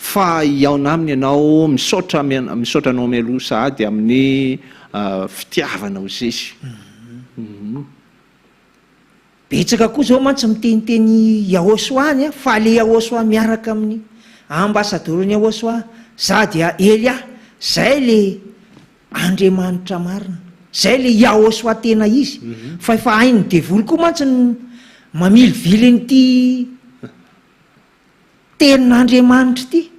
fa iaona aminy ianao misaotra anao mialoha sady amin'ny fitiavana ho Zesy. Betsaka koa zao mantsy miteniteny Yahosoa any fa le Yahosoa miaraka amin'ny ambasadorany Yahosoa za dia Elia, zay le Andriamanitra marina, zay le Yahosoa tena izy. Fa efa hainy devoly koa mantsy mamily vilin'ity tenin'Andriamanitra ity,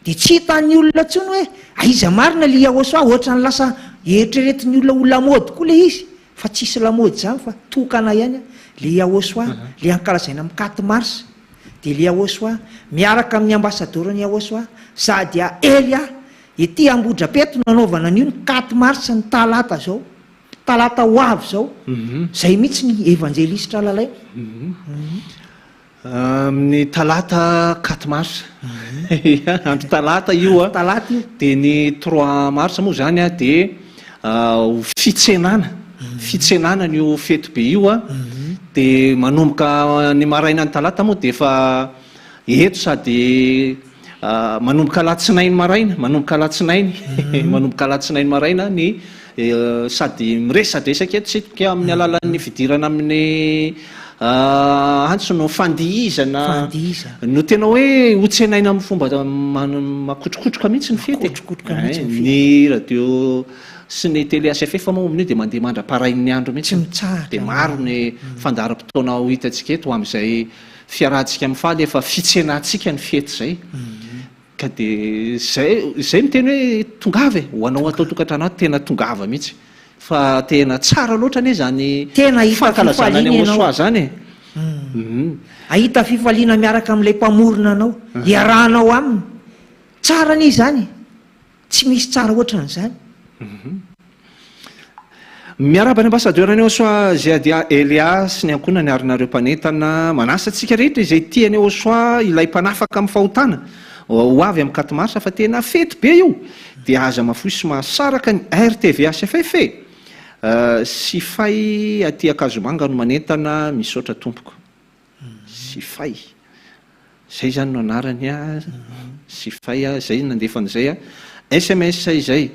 de tsy hitan'ny olona tsony hoe aiza marina le Yahosoa, ohatrany lasa eritreretin'ny olona lamody koa le izy, fa tsisy lamody zany fa tokana ihany le Yahosoa, le ankalazaina amin'ny 4 mars. De le Yahosoa miaraka amin'ny ambasadorany Yahosoa sady Elia ity Ambodrapeto nanaovana an'io ny 4 mars ny talata zao, talata ho avy zao. Zay mihitsy ny evanjelistra lalay. Amin'ny talata 4 mars. Andro talata io a. Talata io. De ny 3 mars moa zany a de fitsenana io fety be io a. De manomboka ny maraina ny talata moa de efa eto sady manomboka alatsinainy maraina, manomboka alatsinainy maraina ny sady miresadresaka eto tsika amin'ny alalan'ny fidirana amin'ny antso no fandihizana no tena hoe hotsenaina amin'ny fomba makotrokotroka mihitsy ny fety. Ny radio sy ny télé SFF moa amin'io de mandeha mandra-parain'ny andro mihitsy, de maro ny fandaharam-potoana ho hitantsika eto amin'izay fiarahantsika amin'ny faly efa fitsenantsika ny fety zay. Ka de zay miteny hoe tongava ho anao atao tokantrano tena tongava mihitsy, fa tena tsara loatra anie zany tena fankalazana ny Yahosoa zany. Ahita fifaliana miaraka amin'ilay mpamorona anao, iarahanao aminy, tsara anie zany, tsy misy tsara ohatran'izany. Miaraba ny ambasadorany Yahosoa zay dia Elia sy ny ankonany arinareo mpanentana manasa antsika rehetra izay tiany Yahosoa ilay mpanafaka amin'ny fahotana ho avy amin'ny 4 mars fa tena fety be io, de aza mafoy sy mahasaraka ny RTV SFF Sifay aty Akazomanga no manentana misaotra tompoko. Sifay zay zany no anarany a. Sifay zay nandefan'izay SMS izay.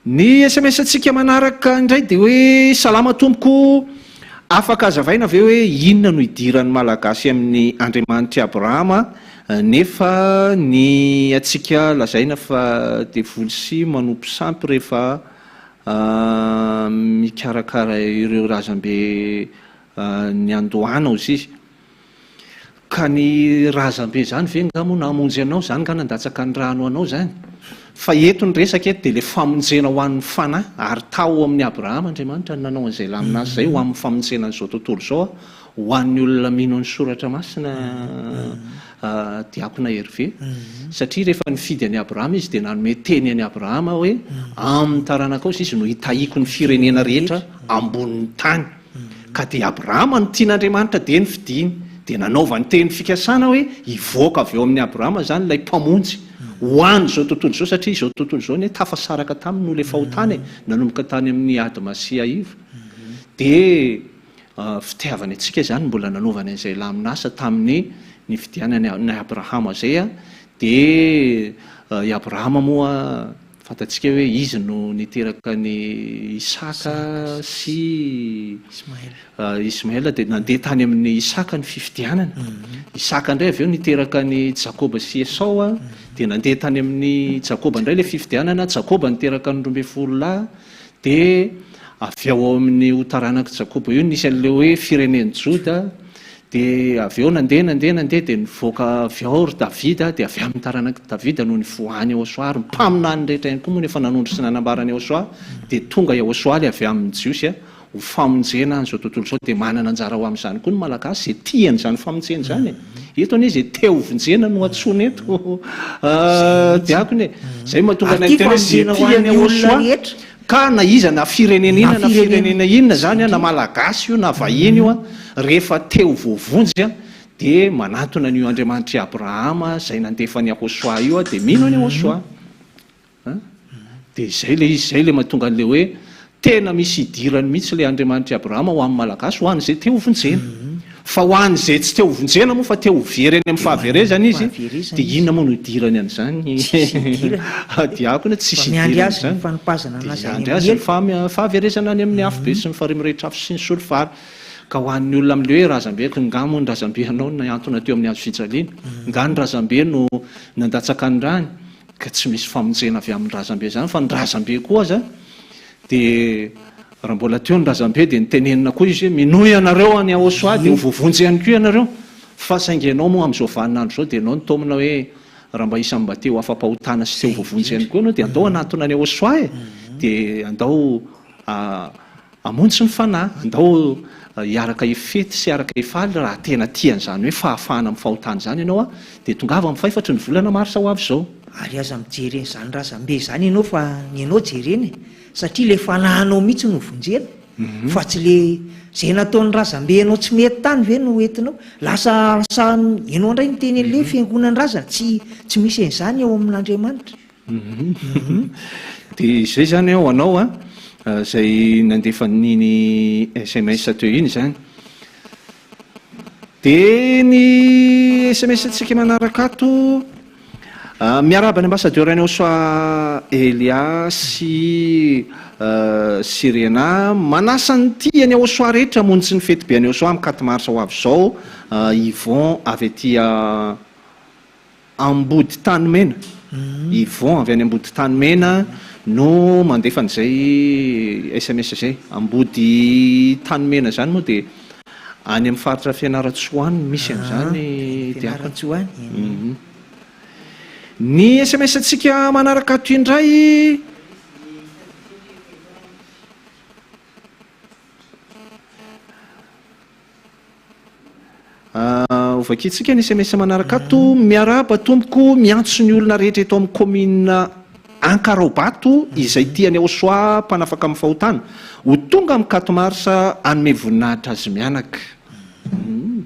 Ny SMS atsika manaraka indray de hoe salama tompoko, afaka azavaina ve hoe inona no idiran'ny malagasy amin'ny Andriamanitra Abrahama nefa ny atsika lazaina fa devoly sy manompo sampy rehefa mikarakara ireo razambe ny andohana ozy izy. Ka ny razambe zany ve ngamo namonjy anao zany nga nandatsaka ny rano anao zany, fa eto ny resaka eto de le famonjena ho an'ny fanahy ary tao amin'ny Abrahama Andriamanitra nanao an'izay laminazy zay ho amin'ny famonjena an'izao tontolo zao ho an'ny olona mino ny soratra masina diakona Hervé. Satria rehefa nifidy an'i Abrahama izy de nanome teny an'i Abrahama hoe amin'ny taranaka izy no hitahiko ny firenena rehetra ambonin'ny tany. Ka de Abrahama no tian'Andriamanitra de nifidiny, de nanaova ny teny fikasana hoe hivoaka avy eo amin'ny Abrahama zany lay mpamonjy ho any zao tontolo zao, satria zao tontolo zao ny tafasaraka taminy no le fahotany nanomboka tany amin'ny ady Masia ivo. De fitiavany atsika zany mbola nanaovana izay laminasa tamin'ny ny fidianany Abrahama zay a. De i Abrahama moa fantatsika hoe izy no niteraka ny Isaka sy Ismaël de nandeha tany amin'ny Isaka ny fifidianana. Isaka indray avy eo niteraka ny Jakoba sy Esau a, de nandeha tany amin'ny Jakoba indray le fifidianana, Jakoba niteraka ny 12 lahy, de avy ao amin'ny hotaranaka Jakoba io nisy an'le hoe fireneny Joda, de avy eo nandeha de nivoaka avy ao ry Davida, de avy amin'ny taranaka Davida no nivoahany Yahosoa ary mpaminany rehetra ihany koa moa nefa nanondro sy nanambarany Yahosoa, de tonga Yahosoa le avy amin'ny Jiosy ho famonjena an'izao tontolo zao, de manana anjara ho amin'izany koa ny malagasy zay tiany zany famonjena zany. Eto anie zay teo vonjena no atsony eto diakony zay mahatonga nay tena zay tiany Yahosoa. Ka na iza na firenena inona na firenena inona zany na malagasy io na vahiny io rehefa teo voavonjy de manatona an'io Andriamanitra Abrahama zay nandefany Yahosoa io de mino any Yahosoa. De zay le izy zay le mahatonga an'le hoe tena misy idirany mihitsy le Andriamanitra Abrahama ho amin'ny malagasy ho an'izay teo vonjena. fa ho any zay tsy teo vonjena moa fa teo very any amin'ny fahaverezana izy dia inona moa no idirany an'izany diakona tsisy miandry azy ny fanompazana andry azy ny fahaverezana any amin'ny afo be sy ny farimirehitra afo sy ny solofary ka ho an'ny olona amin'le hoe razambe nga moa ny razambe anao nantona teo amin'ny hazo fijaliana nga ny razambe no nandatsaka ny rany ka tsy misy famonjena avy amin'ny razambe zany fa ny razambe koa aza dia raha mbola teo ny razambe dia nitenenina koa izy hoe minoy ianareo any ahosoa dia hovovonjy ihany koa ianareo fa saingy ianao moa amin'izao vaninandro zao dia ianao nitomina hoe raha mba isany mba teo afa-pahotana sy teo hovovonjy ihany koa ianao dia andao anatona any ahosoa dia andao amontsy ny fanahy andao hiaraka ifety sy hiaraka ifaly raha tena tian'izany hoe fahafahana amin'ny fahotana izany ianao dia tongava amin'ny fahefatry ny volana marsa ho avy izao ary aza mijery zany razambe zany ianao fa nianao jereny satria le fanahanao mihitsy no vonjena fa tsy le zay nataon'ny razambe ianao tsy mety tany ve no entinao lasa ianao indray niteny an'le fiangonany razana tsy misy an'izany eo amin'Andriamanitra dia izay zany ao anao zay nandefa niny SMS teo iny zany dia ny SMS tsika manaraka ato miaraba ny ambassadeur any Osoa Elia sy Siriana manasa ny ty any Osoa rehetra monjy ny fety be any Osoa amin'ny 4 mars ho avy izao Yvon avy aty Ambody Tanimena Yvon avy any Ambody Tanimena no mandefa an'izay SMS zay Ambody Tanimena zany moa dia any amin'ny faritra Fianaratsoany misy an'izany Fianaratsoany ny SMS atsika manaraka ato indray ovakitsika ny SMS manaraka ato miaraba tompoko miantso ny olona rehetra eto amin'ny commune Ankarobato izay tiany Osoa mpanafaka amin'ny fahotana ho tonga amin'ny 4 marsa anome voninahitra azy mianaka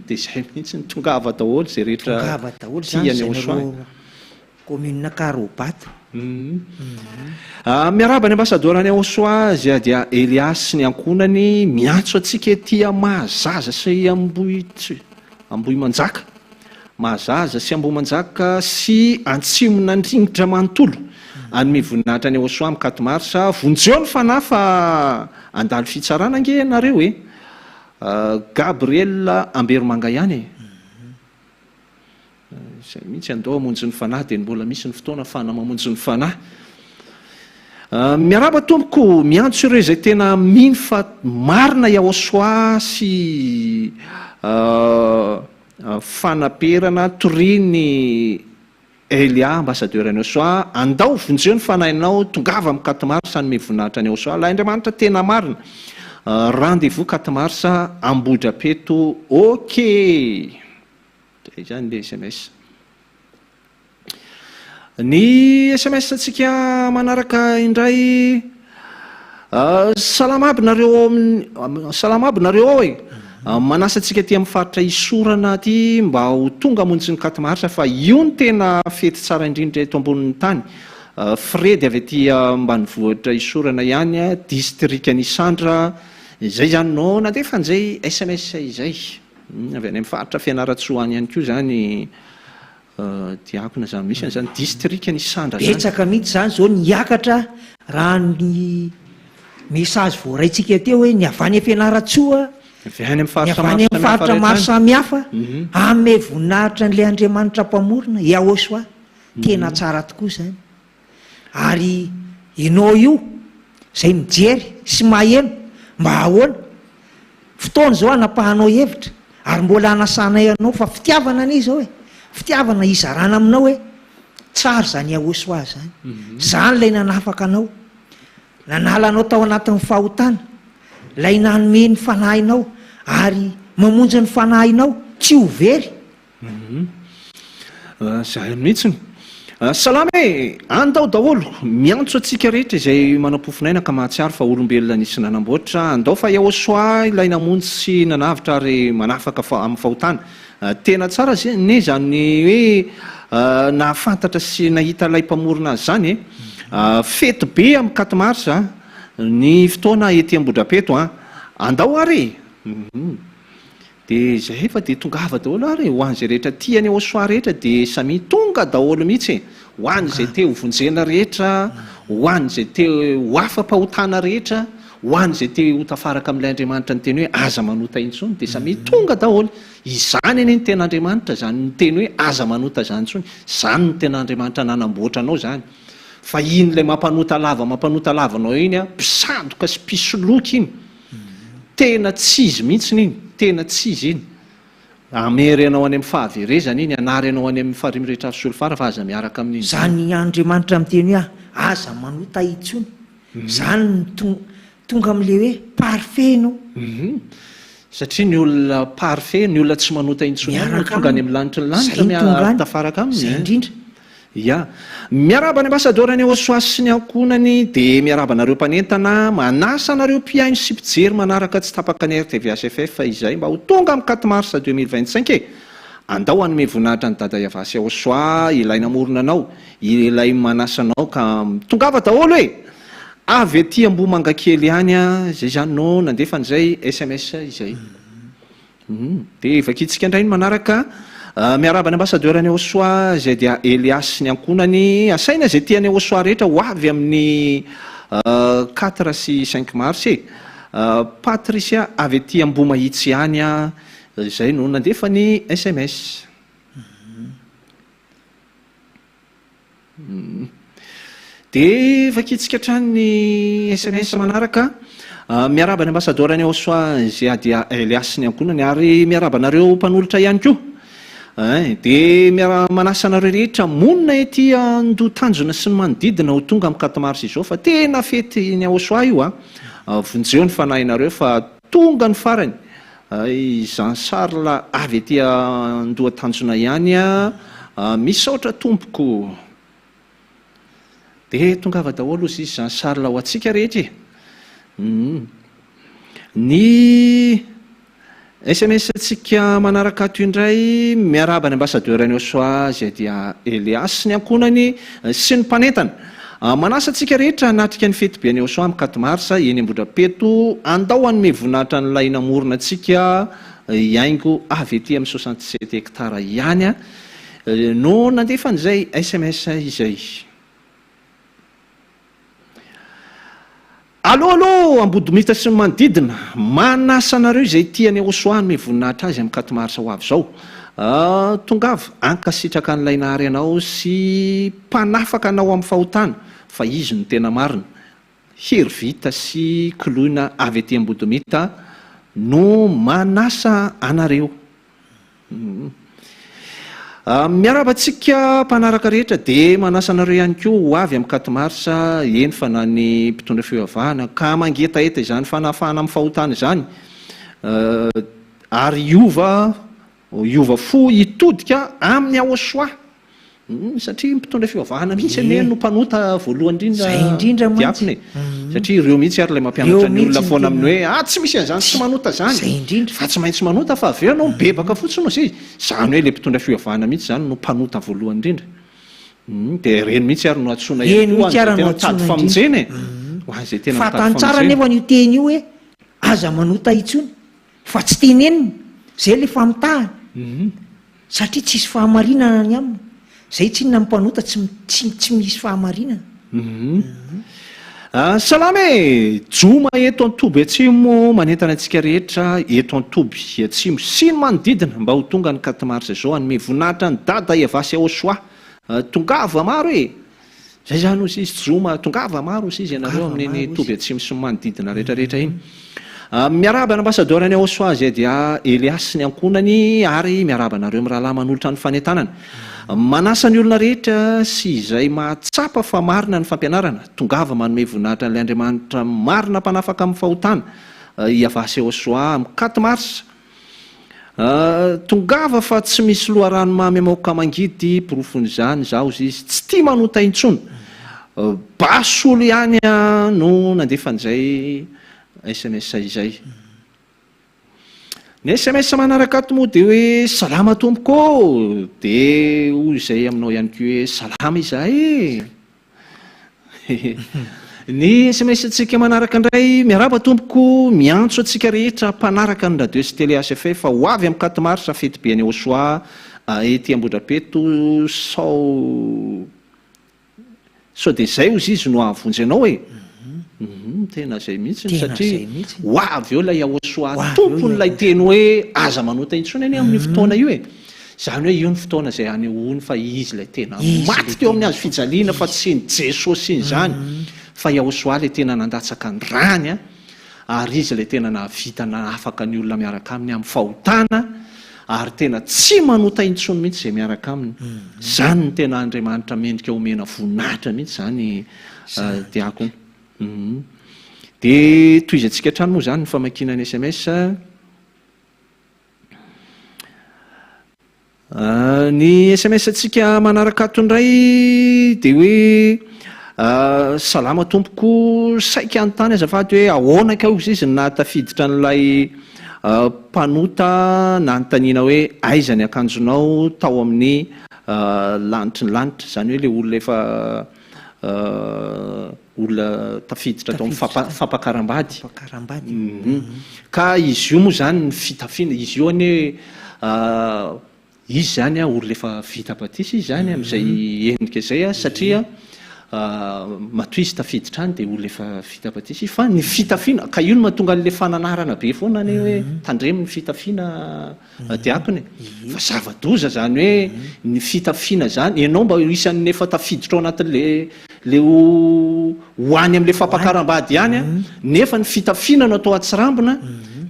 dia izay mihitsy ny tongava daholo izay rehetra tiany Osoa commune Ankarobato miaraba ny ambassadeur any Osoa zay dia Elias ny ankonany miantso atsika ety Mahazaza sy Ambohimanjaka Mahazaza sy Ambohimanjaka sy Antsimonandringitra manontolo anome voninahitra any Osoa amin'ny 4 marsa vonjeo ny fanahy fa andalo fitsarana ange ianareo Gabriel Amberomanga ihany zay mihitsy andao amonjy ny fanahy dia mbola misy ny fotoana fana mamonjy ny fanahy miaraba tompoko miantso ireo izay tena mino fa marina Osoa sy fanaperana toriny Elia ambassadeur any Osoa andao vonjeo ny fanahinao tongava amin'ny 4 marsa anome voninahitra any Osoa la Andriamanitra tena marina rendez-vous 4 marsa Ambohidrapeto ok zay zany le SMS ny SMS atsika manaraka indray salama aby nareo ao manasa atsika ty amin'ny faritra Isorana ty mba ho tonga hamonjy ny 4 marsa fa io ny tena fety tsara indrindra eto ambonin'ny tany Fredy avy aty ambanivohitra Isorana ihany district Anisandra izay zany no nandefa an'izay SMS izay avy any amin'ny faritra Fianaratsoany ihany koa zany diakona zany misy an'izany district Anisandra betsaka mihitsy zany zao niakatra raha ny message voaraintsika teo hoe ny avany Fianaratsoa avy any amin'ny faritra maro samihafa ame voninahitra n'ilay Andriamanitra mpamorona Osoa tena tsara tokoa zany ary ianao io zay mijery sy maheno mba ahoana fotoana zao anapahanao hevitra ary mbola anasana ianao fa fitiavana an'izy zao fitiavana izarana aminao hoe tsara zany Osoa zany zany ilay nanafaka anao nanalanao tao anatin'ny fahotana lay nanome ny fanahinao ary mamonjy ny fanahinao tsy ho very zay mihitsiny salama andao daholo miantso atsika rehetra izay manam-pofinaina ka mahatsiaro fa olombelona nisy nanamboatra andao fa Osoa ilay namonjy sy nanavitra ary manafaka amin'ny fahotana tena tsara ne zany hoe nahafantatra sy nahita ilay mpamorona azy zany fety be amin'ny 4 marsa ny fotoana ety Ambohidrapeto andao ary dia zay efa dia tongava daholo ary ho an'izay rehetra tiany Joshua rehetra dia samy tonga daholo mihitsy ho an'izay teo vonjena rehetra, ho an'izay teo ho afa-pahotana rehetra, ho an'izay teo ho tafaraka amin'ilay Andriamanitra ny teny hoe aza manota intsony, dia samy tonga daholo. Izany anie ny ten'Andriamanitra, zany ny teny hoe aza manota zany intsony, zany ny ten'Andriamanitra nanamboatra anao zany. Fa iny ilay mampanota lavanao iny a, mpisandoka sy mpisoloky iny, tena tsy izy mihitsy iny, tena tsy izy iny. Amery anao any amin'ny fahaverezana iny, anary anao any amin'ny faharimitretra sy solofara fa aza miaraka amin'iny. Zany Andriamanitra miteny hoe aza manota intsony, zany ny tonga amin'le hoe parfait no. Satria ny olona parfait, ny olona tsy manota intsony ihany tonga any amin'ny lanitra ny lanitra tafaraka aminy. Zay indrindra. Ya, miaraba ny ambasadorany Joshua sy ny ankonany, dia miaraba anareo mpanentana, manasa anareo mpiaino sy mpijery manaraka tsy tapaka ny RTVSFF izay mba ho tonga amin'ny 4 mars 2025 andao hanome voninahitra ny dada Iavasy Joshua, ilay namorona anao, ilay manasa anao ka tongava daholo hoe avy aty Ambohimanga kely ihany a, zay zany no nandefa an'izay SMS izay. Dia vakitsika indray ny manaraka miaraba ny ambasadorany Joshua, izay dia Elias sy ny ankonany, asaina izay tiany Joshua rehetra ho avy amin'ny 4 sy 5 mars Patricia avy aty Ambomahitsy ihany a, izay no nandefa ny SMS. Dia vakitsika hatrany ny SMS manaraka miaraba ny ambasadorany Joshua, izay dia Elias sy ny ankonany, ary miaraba anareo mpanolotra ihany koa. Dia manasa anareo rehetra monina ety Andoha-tanjona sy ny manodidina ho tonga amin'ny 4 mars izao, fa tena fety ny Joshua io a, vonjeo ny fanahinareo fa tonga ny farany. Jean Charles avy ety Andoha-tanjona ihany a, misaotra tompoko. Dia tongava daholo izy Jean Charles ho antsika rehetra. Ny SMS antsika manaraka ato indray, miaraba ny ambasadorany Joshua, izay dia Elias ny ankonany sy ny mpanentana, manasa antsika rehetra natrika ny fety be ny Joshua amin'ny 4 mars eny Ambohidrapeto, andao hanome voninahitra n'ilay namorona antsika iaingo avy ety amin'ny 67 hektara ihany no nandefa an'izay SMS izay. Allo Ambohidomita sy ny manodidina, manasa anareo izay tiany Joshua hanome voninahitra azy amin'ny 4 mars ho avy izao. Tongava ankasitraka an'ilay nahary anao sy mpanafaka anao amin'ny fahotana, fa izy no tena marina. Hery vita sy koloina avy ety Ambohidomita no manasa anareo. Miaraba antsika mpanaraka rehetra, dia manasa anareo ihany koa ho avy amin'ny 4 mars eny fa na ny mpitondra fivavahana ka mangetaeta izany fanafana amin'ny fahotana izany, ary iova fo hitodika amin'ny Joshua, satria mpitondra fivavahana mihitsy ane no mpanota voalohany indrindra diapiny, satria ireo mihitsy ary ilay mampianatra ny olona foana amin'ny hoe tsy misy an'izany tsy manota zany, fa tsy maintsy manota fa avy eo anao mibebaka fotsiny no zay, zany hoe ilay mpitondra fivavahana mihitsy zany no mpanota voalohany indrindra. Dia reny mihitsy ary no atsoina tady famonjena ho an'izay tena fatany tsara nefa io teny io hoe aza manota intsony, fa tsy tenenina zay le famitahana, satria tsisy fahamarinana ny aminy. Zay tsy inona mpanota tsy misy fahamarinana. Salame joma eto Antoby atsimo manentana antsika rehetra eto Antoby atsimo sy ny manodidina mba ho tonga ny 4 mars izao hanome voninahitra ny dada Iavasy Joshua. Tongava maro zay zany izy joma, tongava maro izy ianareo amin'ny Toby atsimo sy ny manodidina rehetrarehetra iny. Miaraba ny ambasadorany Joshua, izay dia Elias ny ankonany, ary miaraba anareo amin'ny rahalahy manolotra ny fanentanana. Manasa ny olona rehetra sy izay mahatsapa fa marina ny fampianarana, tongava manome voninahitra n'ilay Andriamanitra marina mpanafaka amin'ny fahotana Iavasy Joshua amin'ny 4 mars. Tongava fa tsy misy loharano mamy amaoka mangidy porofon'izany zaho izy tsy tia manota intsony, basolo ihany no nandefa an'izay SMS izay. Ny SMS manaraka ato moa dia hoe salama tompoko, dia hoy izay aminao ihany koa hoe salama izahay. Ny SMS antsika manaraka indray, miaraba tompoko, miantso antsika rehetra mpanaraka ny radio sy télé HFF fa ho avy amin'ny 4 mars fety be any Osoa ety Ambodrapeto sao dia izay ozy izy no avonjy anao e. Tena zay mihitsy satria ho avy eo ilay Osoa tompon'ilay teny hoe aza manota intsony any amin'ny fotoana io e. Zany hoe io ny fotoana izay anehoany fa izy ilay tena maty teo amin'ny azo fijaliana fa tsy ny Jesosy iny zany fa Osoa ilay tena nandatsaka ny rany ary izy ilay tena nahavitana afaka ny olona miaraka aminy amin'ny fahotana ary tena tsy manota intsony mihitsy izay miaraka aminy. Zany ny tena Andriamanitra mendrika omena voninahitra mihitsy zany diakona. Dia toy izay tsika hatrany moa zany ny famakinany SMS. Ny SMS atsika manaraka ato indray dia hoe salama tompoko, saika anontany azafady hoe ahoana ka ozy izy na tafiditra n'ilay mpanota na anontaniana hoe aiza ny akanjonao tao amin'ny lanitry ny lanitra, zany hoe ilay olona efa olona tafiditra tao amin'ny fampakaram-bady. Ka izy io moa zany ny fitafiana, izy io any hoe izy zany olona efa vita batisa izy zany amin'izay endrika izay satria matoa izy tafiditra any dia olona efa vita batisa izy fa ny fitafiana ka io no mahatonga an'ilay fananarana be foana ny hoe tandremo ny fitafiana diakony fa zava-doza zany hoe ny fitafiana zany ianao mba isan'ny efa tafiditra ao anatin'le hoany amin'ilay fampakaram-bady ihany nefa ny fitafiana no atao atsirambina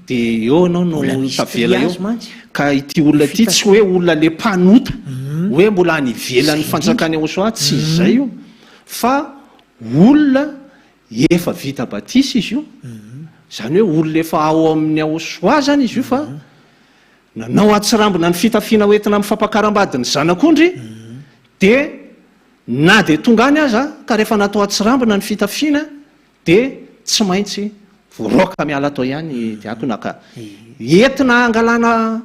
dia eo anao no tavela eo. Ka ity olona ity tsy hoe olona le mpanota hoe mbola any ivelan'ny fanjakany Osoa, tsy izay io fa olona efa vita batisa izy io. Zany hoe olona efa ao amin'ny Osoa zany izy io fa nanao atsirambina ny fitafiana hoentina amin'ny fampakaram-bady ny zanak'ondry dia na dia tonga any aza ka rehefa natao atsirambina ny fitafiana dia tsy maintsy voaroka miala atao ihany diakona ka entina angalana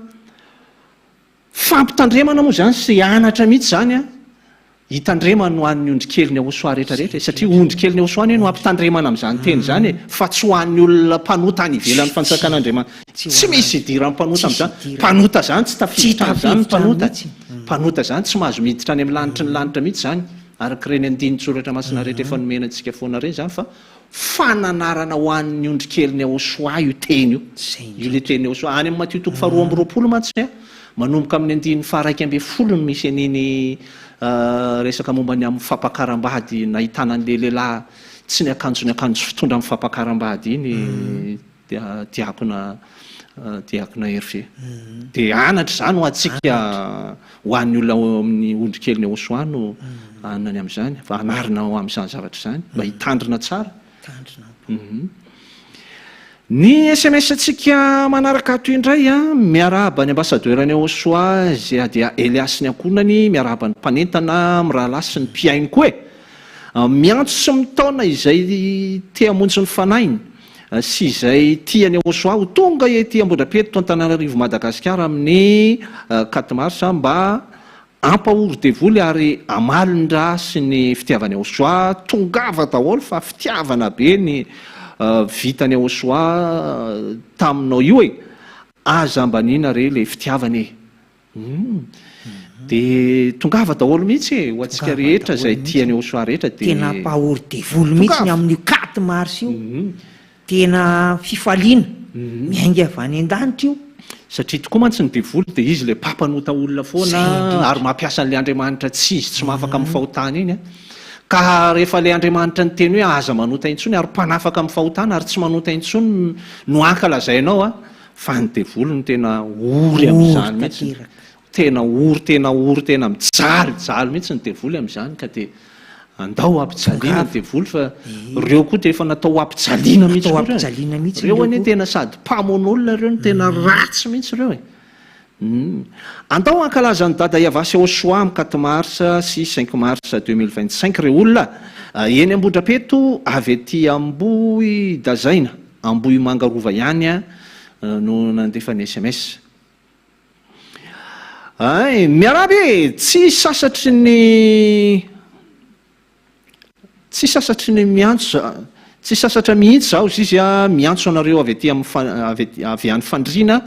fampitandremana moa zany sy anatra mihitsy zany hitandremana no an'ny ondrikeliny Osoa rehetrarehetra satria ondrikeliny Osoa no hampitandremana amin'izany teny zany fa tsy ho an'ny olona mpanota any ivelan'ny fanjakan'Andriamanitra. Tsy misy idiran'ny mpanota amin'izany. Mpanota zany tsy tafiditra zany mpanota zany tsy mahazo miditra any amin'ny lanitry ny lanitra mihitsy zany araka ireny andiny tsoratra masina rehetra efa nomenantsika foana ireny zany fa fananarana ho an'ny ondrikeliny Osoa io teny io. Io le teny Osoa any amin'ny Matthieu 2:20 mantsy manomboka amin'ny andiny 1:20 no misy an'iny resaka momba ny amin'ny fampakaram-bady nahitana an'ilay lehilahy tsy ny akanjo fitondra amin'ny fampakaram-bady iny diakona Hervé. Dia anatra zany ho antsika ho an'ny olona amin'ny ondrikeliny Osoa no anany amin'izany fa anarina ao amin'izany zavatra izany mba hitandrina tsara. Ny SMS atsika manaraka ato indray miarahaba ny ambasadeurany Osoa izay dia Elias ny ankonany, miarahaba ny mpanentana amin'ny rahalahy sy ny mpiainy koa miantso sy mitaona izay te hamonjy ny fanainy sy izay tiany Osoa ho tonga ety Ambodrapeto Antananarivo Madagasikara amin'ny 4 mars mba ampahory devoly ary amalindra sy ny fitiavany Osoa tongava daholo fa fitiavana be ny vitany Osoa taminao io aza ambanina re le fitiavany dia tongava daholo mihitsy ho antsika rehetra izay tiany Osoa rehetra dia tena ampahory devoly mihitsy amin'io 4 mars io tena fifaliana miainga avy any an-danitra io satria tokoa mantsy ny devoly dia izy le mpampanota olona foana ary mampiasa n'ilay Andriamanitra tsy izy tsy mahafaka amin'ny fahotana iny ka rehefa ilay Andriamanitra ny teny hoe aza manota intsony ary mpanafaka amin'ny fahotana ary tsy manota intsony no ankalazainao fa ny devoly no tena ory amin'izany mihitsy tena mijaly mihitsy ny devoly amin'izany ka dia andao ampijaliana ny devoly fa ireo koa dia efa natao ampijaliana mihitsy ireo anie tena sady mpamon'olona ireo no tena ratsy mihitsy ireo andao ankalaza ny dada Iavasy Osoa amin'ny 4 mars sy 5 mars 2025 ireo olona eny Ambodrapeto avy ety Ambohy Dazaina Ambohy Mangarova ihany no nandefa ny SMS. Miarabe tsy sasatry ny miantso tsy sasatra mihitsy zaho izy miantso anareo avy aty avy any fandriana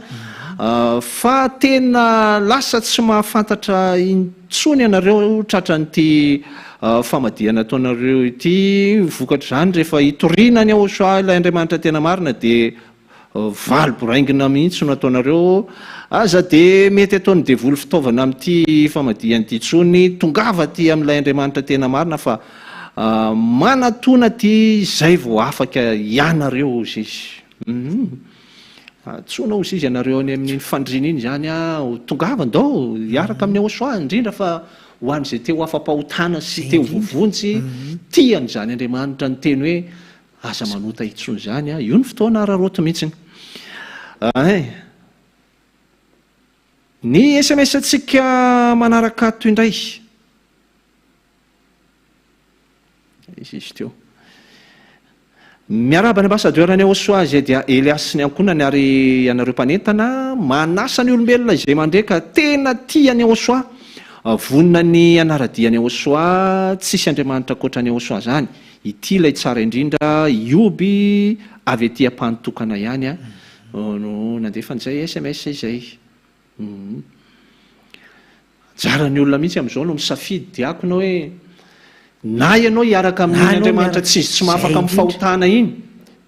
fa tena lasa tsy mahafantatra intsony ianareo tratran'ity famadihana ataonareo ity vokatra zany rehefa hitoriana ny Ahosoa ilay Andriamanitra tena marina dia valo-boraingina mihitsy no ataonareo aza dia mety ataony devoly fitaovana amin'ity famadihana ity tsony tongava ty amin'ilay Andriamanitra tena marina fa manatona ty izay vao afaka ianareo ozy izy tsona ozy izy ianareo any amin'ny fandriana iny zany tongava ndao hiaraka amin'ny Ahosoa indrindra fa ho an'izay teo afa-pahotana sy teo vovonjy tian'izany Andriamanitra ny teny hoe aza manota itsony zany io ny fotoana araroto mihitsiny ny SMS antsika manaraka toy indray izy teo miaraba ny ambasadeurany Ahosoa izay dia Elias ny ankonany ary ianareo mpanentana manasa ny olombelona izay mandreka tena tiany Ahosoa vonina ny anaradiany Ahosoa tsisy Andriamanitra koatra ny Ahosoa zany ity ilay tsara indrindra ioby avy aty ampanotokana ihany no nandefa an'izay SMS izay jarany olona mihitsy amin'izao no misafidy diakona hoe na ianao hiaraka amin'iny Andriamanitra tsy mahafaka mifahotana iny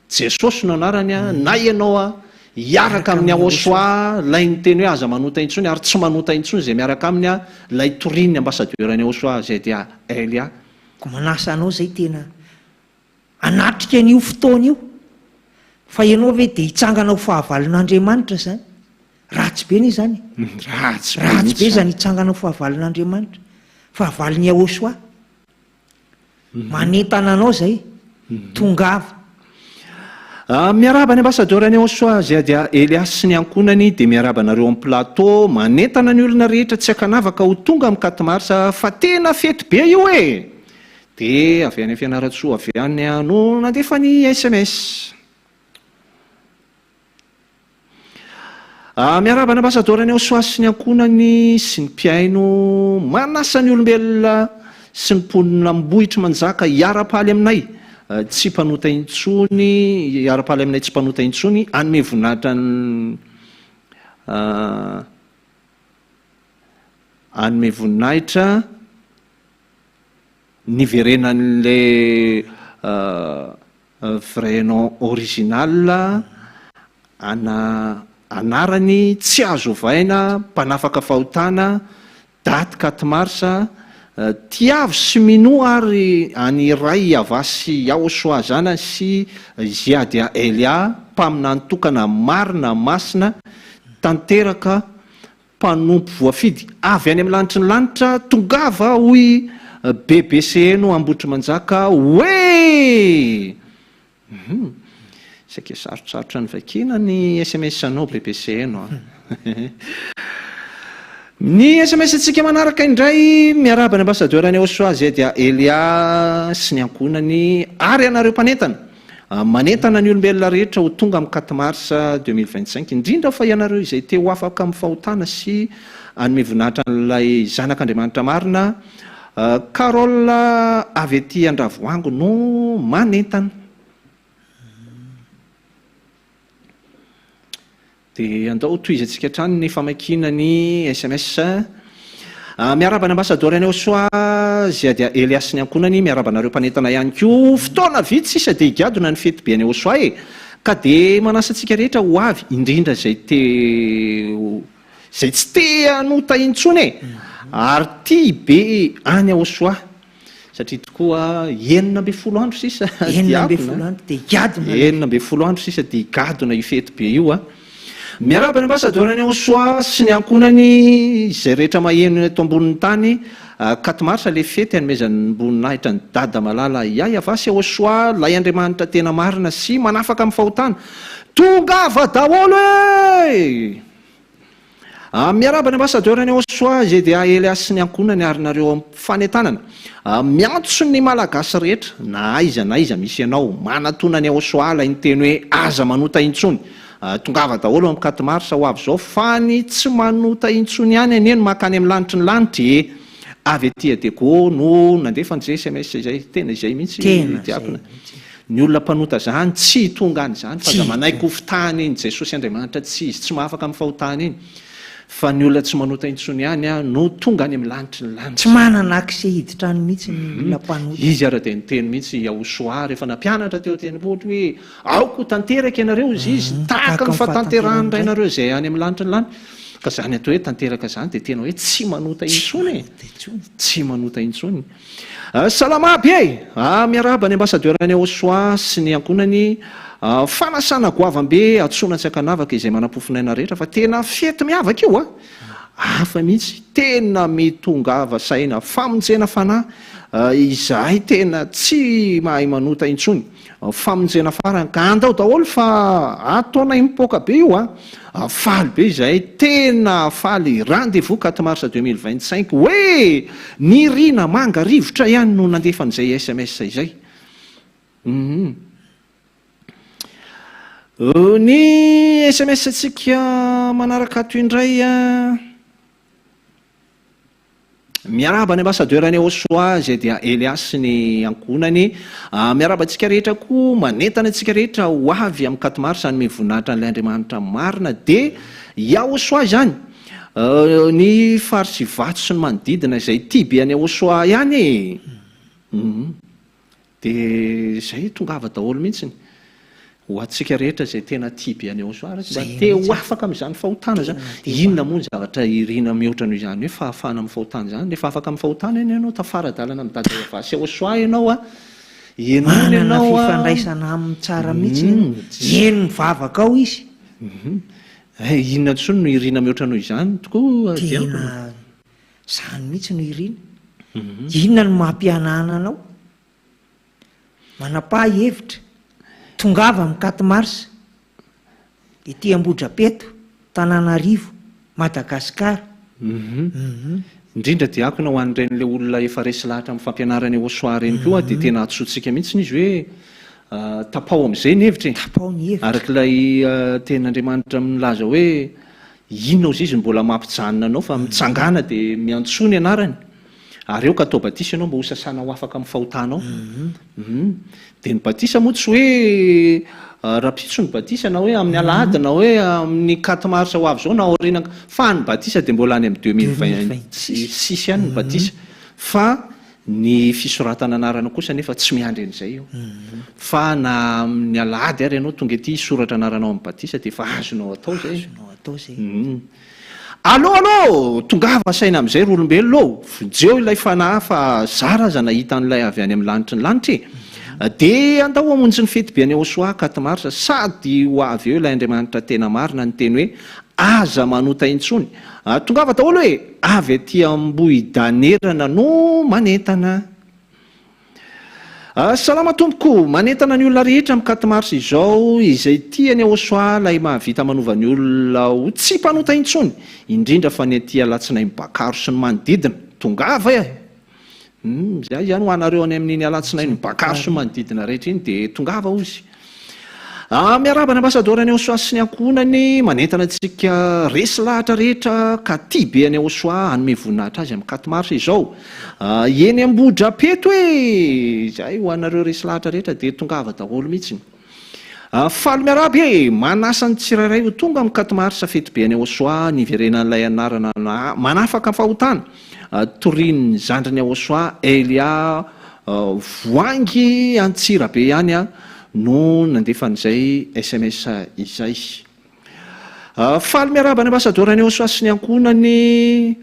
Jesosy no anarany na ianao hiaraka amin'ny Ahosoa lay ny teny hoe aza manota intsony ary tsy manota intsony izay miaraka aminy lay toriany ambasadeurany Ahosoa izay dia Elia ko manasa anao zay tena anatrika an'io fotoana io fa ianao ve dia hitsangana ho fahavalon'Andriamanitra zany ratsy be ny zany ratsy be zany hitsangana ho fahavalon'Andriamanitra fahavalon'ny Ahosoa manentana anao zay tongava miaraba ny ambasadeurany Ahosoa izay dia Elias sy ny ankonany dia miaraba nareo amin'ny plateau manentana ny olona rehetra tsy akanavaka ho tonga amin'ny 4 marsa fa tena fety be io dia avy any Fianaratsoa avy any no nandefa ny SMS miaraba ny ambasadeurany Ahosoa sy ny ankonany sy ny mpiaino manasa ny olombelona sy ny mponina mbohitra manjaka hiara-paly aminay tsy mpanota intsony hiara-paly aminay tsy mpanota intsony anome voninahitra anome voninahitra niverenan'ilay vrai nom original anarany tsy azo ovaina mpanafaka fahotana daty 4 marsa tiavy sy mino ary any ray avasy Ahosoa zana sy ziady Elia mpamina nitokana marina masina tanteraka mpanompo voafidy avy any amin'ny lanitry ny lanitra tongava hoy BBC no ambotry manjaka hoe saika sarotsarotra ny vakina ny SMS anao BBC no ny SMS antsika manaraka indray miaraba ny ambasadeurany Ahosoa izay dia Elia sy ny ankonany ary anareo mpanentana manentana ny olombelona rehetra ho tonga amin'ny 4 marsa 2025 indrindra fa ianareo izay te ho afaka amin'ny fahotana sy anome voninahitra n'ilay zanak'Andriamanitra marina Carole avy aty Andravoango no manentana dia andao toizy-antsika trano ny famakina ny SMS miaraba ny ambasadeurany Ahosoa izay dia Elias ny ankonany miaraba nareo mpanentana ihany koa fotoana vitsy sisa dia higadona ny fety be any Ahosoa ka dia manasa antsika rehetra ho avy indrindra izay tsy te hanota intsony ary tia be any Ahosoa satria tokoa 9 andro sisa 9 andro dia higadona 9 andro sisa dia higadona io fety be io miaraba ny ambasadeurany Ahosoa sy ny ankonany izay rehetra maheno eto ambonin'ny tany 4 marsa le fety hanomezan'ny mboninahitra ny dada malala iay avasy Ahosoa lay Andriamanitra tena marina sy manafaka amin'ny fahotana tongava daholo miaraba ny ambasadeurany Ahosoa izay dia Elias sy ny ankonany ary nareo amin'ny fanentanana miantso ny malagasy rehetra na aiza misy ianao manatona ny Ahosoa lay ny teny hoe aza manota intsony tongava daholo amin'ny 4 marsa ho avy zao fa ny tsy manota intsony ihany aneno makany amin'ny lanitry ny lanitra avy aty Adeko no nandefa an'izay SMS izay tena izay mihitsy diakona ny olona mpanota zany tsy tonga any zany fa za manaiko ho fitahany iny Jesosy Andriamanitra tsy izy tsy mahafaka amin'ny fahotana iny fa ny olona tsy manota intsony ihany no tonga any amin'ny lanitry ny lanitra. Tsy manana akse hiditra any mihitsy ny olona mpanota. Izy ara-dia niteny mihitsy Yahosoa rehefa nampianatra teo tendrombohitra hoe aoko tanteraka ianareo izy tahaka ny fahatanterahany rainareo izay any amin'ny lanitra ny lanitra. Ka zany atao hoe tanteraka zany dia tena hoe tsy manota intsony tsy manota intsony. Salama aby miarahaba ny ambasadeur-ny Yahosoa sy ny ankonany fanasana goavambe Atsonan-Tsakanavaka izay manam-pofinaina rehetra fa tena fety miavaka io hafa mihitsy tena mitongava saina famonjena fanahy izahay tena tsy mahay manota intsony famonjena farany ka andao daholo fa ataonay mipoaka be io faly be izahay tena faly rendez-vous 4 mars 2025 hoe ny rina manga rivotra ihany no nandefan'izay SMS izay. Ny SMS antsika manaraka toy indray miarahaba ny ambasadeur-ny Yahosoa izay dia Elias ny ankonany miarahaba antsika rehetra koa manentana antsika rehetra ho avy amin'ny 4 mars any voninahitra n'ilay Andriamanitra marina dia Yahosoa zany ny faritsy vato sy ny manodidina izay tibe any Yahosoa ihany dia izay tongava daholo mihitsiny ho atsika rehetra izay tena tibe any Yahosoa mba te ho afaka amin'izany fahotana zany. Inona moa ny zavatra irina mihoatra noho izany hoe fahafahana amin'ny fahotana zany. Rehefa afaka amin'ny fahotana eny ianao tafaradalana amin'ny dada Evasy Yahosoa ianao manana fifandraisana amin'ny tsara mihitsy eny mivavaka ao izy. Inona ntsony no irina mihoatra noho izany tokoa tena zany mihitsy no irina. Inona no mampianana anao manapa-hevitra tongava amin'ny 4 mars ety Ambohidrapeto Tananarivo Madagasikara. Indrindra diakona ho an'ireny le olona efa resy lahatra amin'ny fampianarany Yahosoa reny koa dia tena atsotsika mihitsy izy hoe tapao amin'izay ny hevitra arak'ilay tenin'Andriamanitra milaza hoe inona ozy izy mbola mampijanona anao fa mitsangana dia miantsony anarany ary eo ka atao batisa ianao mba ho sasana ho afaka amin'ny fahotanao. Dia ny batisa moa tsy hoe rapitso ny batisa na hoe amin'ny alahady na hoe amin'ny 4 mars ho avy zao na aoriana fa ny batisa dia mbola any amin'ny 2026 ihany ny batisa fa ny fisoratana anarana kosa nefa tsy miandry an'izay io fa na amin'ny alahady ary ianao tonga ety soratra anaranao amin'ny batisa dia efa azonao atao zay. Allo tongava saina amin'izay ry olombelona jeo ilay fanahy fa zara aza nahita an'ilay avy any amin'ny lanitra ny lanitra dia andao hamonjy ny fety be any Yahosoa 4 mars sady ho avy eo ilay Andriamanitra tena marina ny teny hoe aza manota intsony. Tongava daholo hoe avy aty Ambohidanerana no manentana. Salama tompoko manentana ny olona rehetra amin'ny 4 mars izao izay tiany Yahosoa lay mahavita manova ny olona ho tsy mpanota intsony indrindra fa ny aty alatsinainy Bakaro sy ny manodidina tongava zay ihany ho anareo any amin'iny alatsinainy Bakaro sy ny manodidina rehetra iny dia tongava ozy. Miarahaba ny ambasadeur-ny Yahosoa sy ny ankonany manentana antsika resy lahatra rehetra ka tibe any Yahosoa hanome voninahitra azy amin'ny 4 mars izao eny Ambohidrapeto zay ho anareo resy lahatra rehetra dia tongava daholo mihitsy. Faly miarahaba manasa ny tsirairay ho tonga amin'ny 4 mars fety be any Yahosoa niverenan'ilay anarana manafaka fahotana torian'ny zandriny Yahosoa Elia voangy Antsirabe ihany no nandefan'izay SMS izay. Faly miarahaba ny ambasadeur-ny Yahosoa sy ny ankonany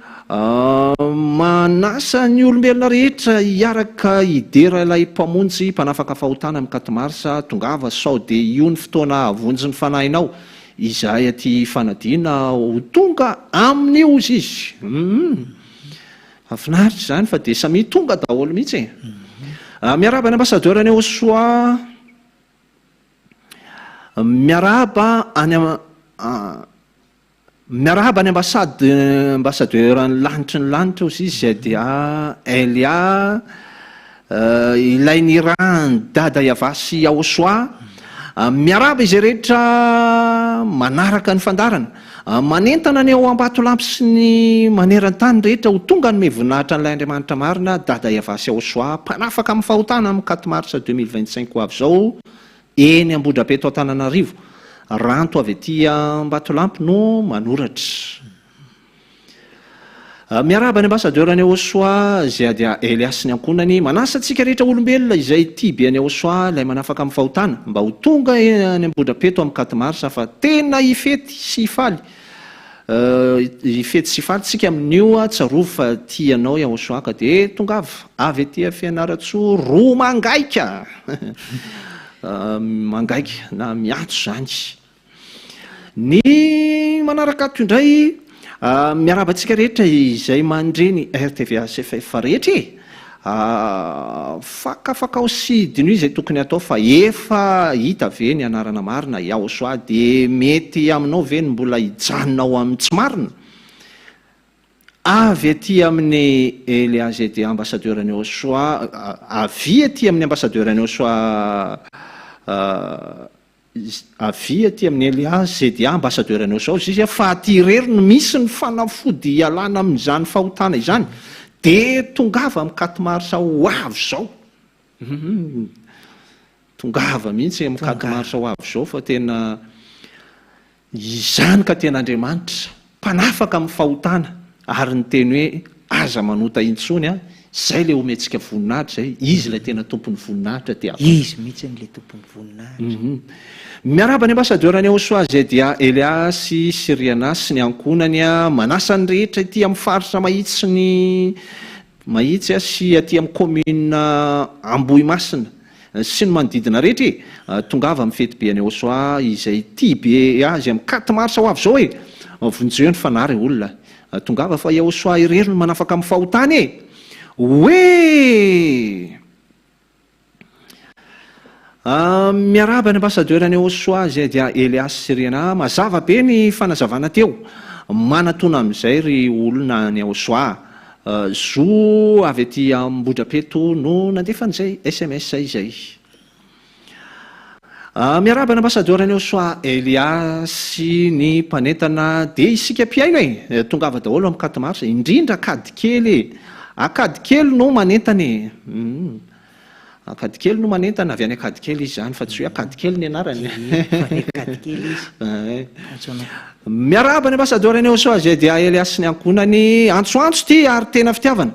manasa ny olombelona rehetra hiaraka idera ilay mpamonjy mpanafaka fahotana amin'ny 4 mars tongava sao dia io ny fotoana vonjy ny fanahinao izay aty fanadina ho tonga amin'io izy afinaritra zany fa dia samy tonga daholo mihitsy. Miarahaba ny ambasadeur-ny Yahosoa miarahaba ny ambasadeur ny lanitra ozy izy zay dia Elia ilay ny rany dada Evasy Yahosoa miarahaba izay rehetra manaraka ny fandarana manentana ny ao Ambatolampy sy ny maneran-tany rehetra ho tonga ny voninahitra n'ilay Andriamanitra marina dada Iavasy Aosoa mpanafaka amin'ny fahotana amin'ny 4 marsa 2025 ho avy izao eny Ambodrapeto Antananarivo. Ranto avy etỳ Ambatolampy no manoratra. Miaraba ny ambasadeur-ny Aosoa izay dia Elias ny ankonany manasa antsika rehetra olombelona izay tia be any Aosoa ilay manafaka amin'ny fahotana mba ho tonga any Ambodrapeto amin'ny 4 marsa fa tena hifety sy hifaly. Hifety sy hifaly tsika amin'io tsarovo fa tianao Aosoa ka dia tongava avy etỳ Fianaratsoa roa mangaika. Mangaika na miatso zany. Ny manaraka ato indray miarabantsika rehetra izay mandreny RTVA CFF rehetra fakafakao sy dino izay tokony atao fa efa hita ve ny anarana marina Aosoa dia mety aminao ve ny mbola hijanonao amin'ny tsy marina. Avy etỳ amin'ny Elias dia ambassadeur-ny Aosoa avy etỳ amin'ny ambassadeur-ny Aosoa avy etỳ amin'ny Elias dia ambassadeur-ny Aosoa izy fa aty irery no misy ny fanafody ialana amin'izany fahotana izany dia tongava amin'ny 4 marsa ho avy izao. Tongava mihitsy amin'ny 4 marsa ho avy izao fa tena izany ka ten'Andriamanitra mpanafaka amin'ny fahotana ary ny teny hoe aza manota intsony izay le omentsika voninahitra zay izy ilay tena tompon'ny voninahitra dia izy mihitsy n'ilay tompon'ny voninahitra. Miaraba ny ambassadeur-ny Aosoa izay dia Elias sy Riana sy ny ankonany manasa ny rehetra etỳ amin'ny faritra mahitsy sy atỳ amin'ny commune Ambohimasina sy ny manodidina rehetra tongava amin'ny fety be any Aosoa izay tia be azy amin'ny 4 marsa ho avy izao vonjeo ny fanary olona tongava fa Aosoa irery no manafaka amin'ny fahotany miaraba ny ambassadeur-ny Aosoa izay dia Elias sy Riana mazava be ny fanazavana teo manatona amin'izay ry olona ny Aosoa zo avy etỳ Ambodrapeto no nandefan'izay SMS izay. Miaraba ny ambassadeur-ny Aosoa Elias ny mpanentana dia isika mpiaina tongava daholo amin'ny 4 marsa indrindra akady kely no manentany. Akady kely no manentana avy any akady kely izy zany fa tsy hoe akady kely ny anarany. Miaraba ny ambassadeur-ny Aosoa izay dia Elias ny ankonany antsoantso ty ary tena fitiavana.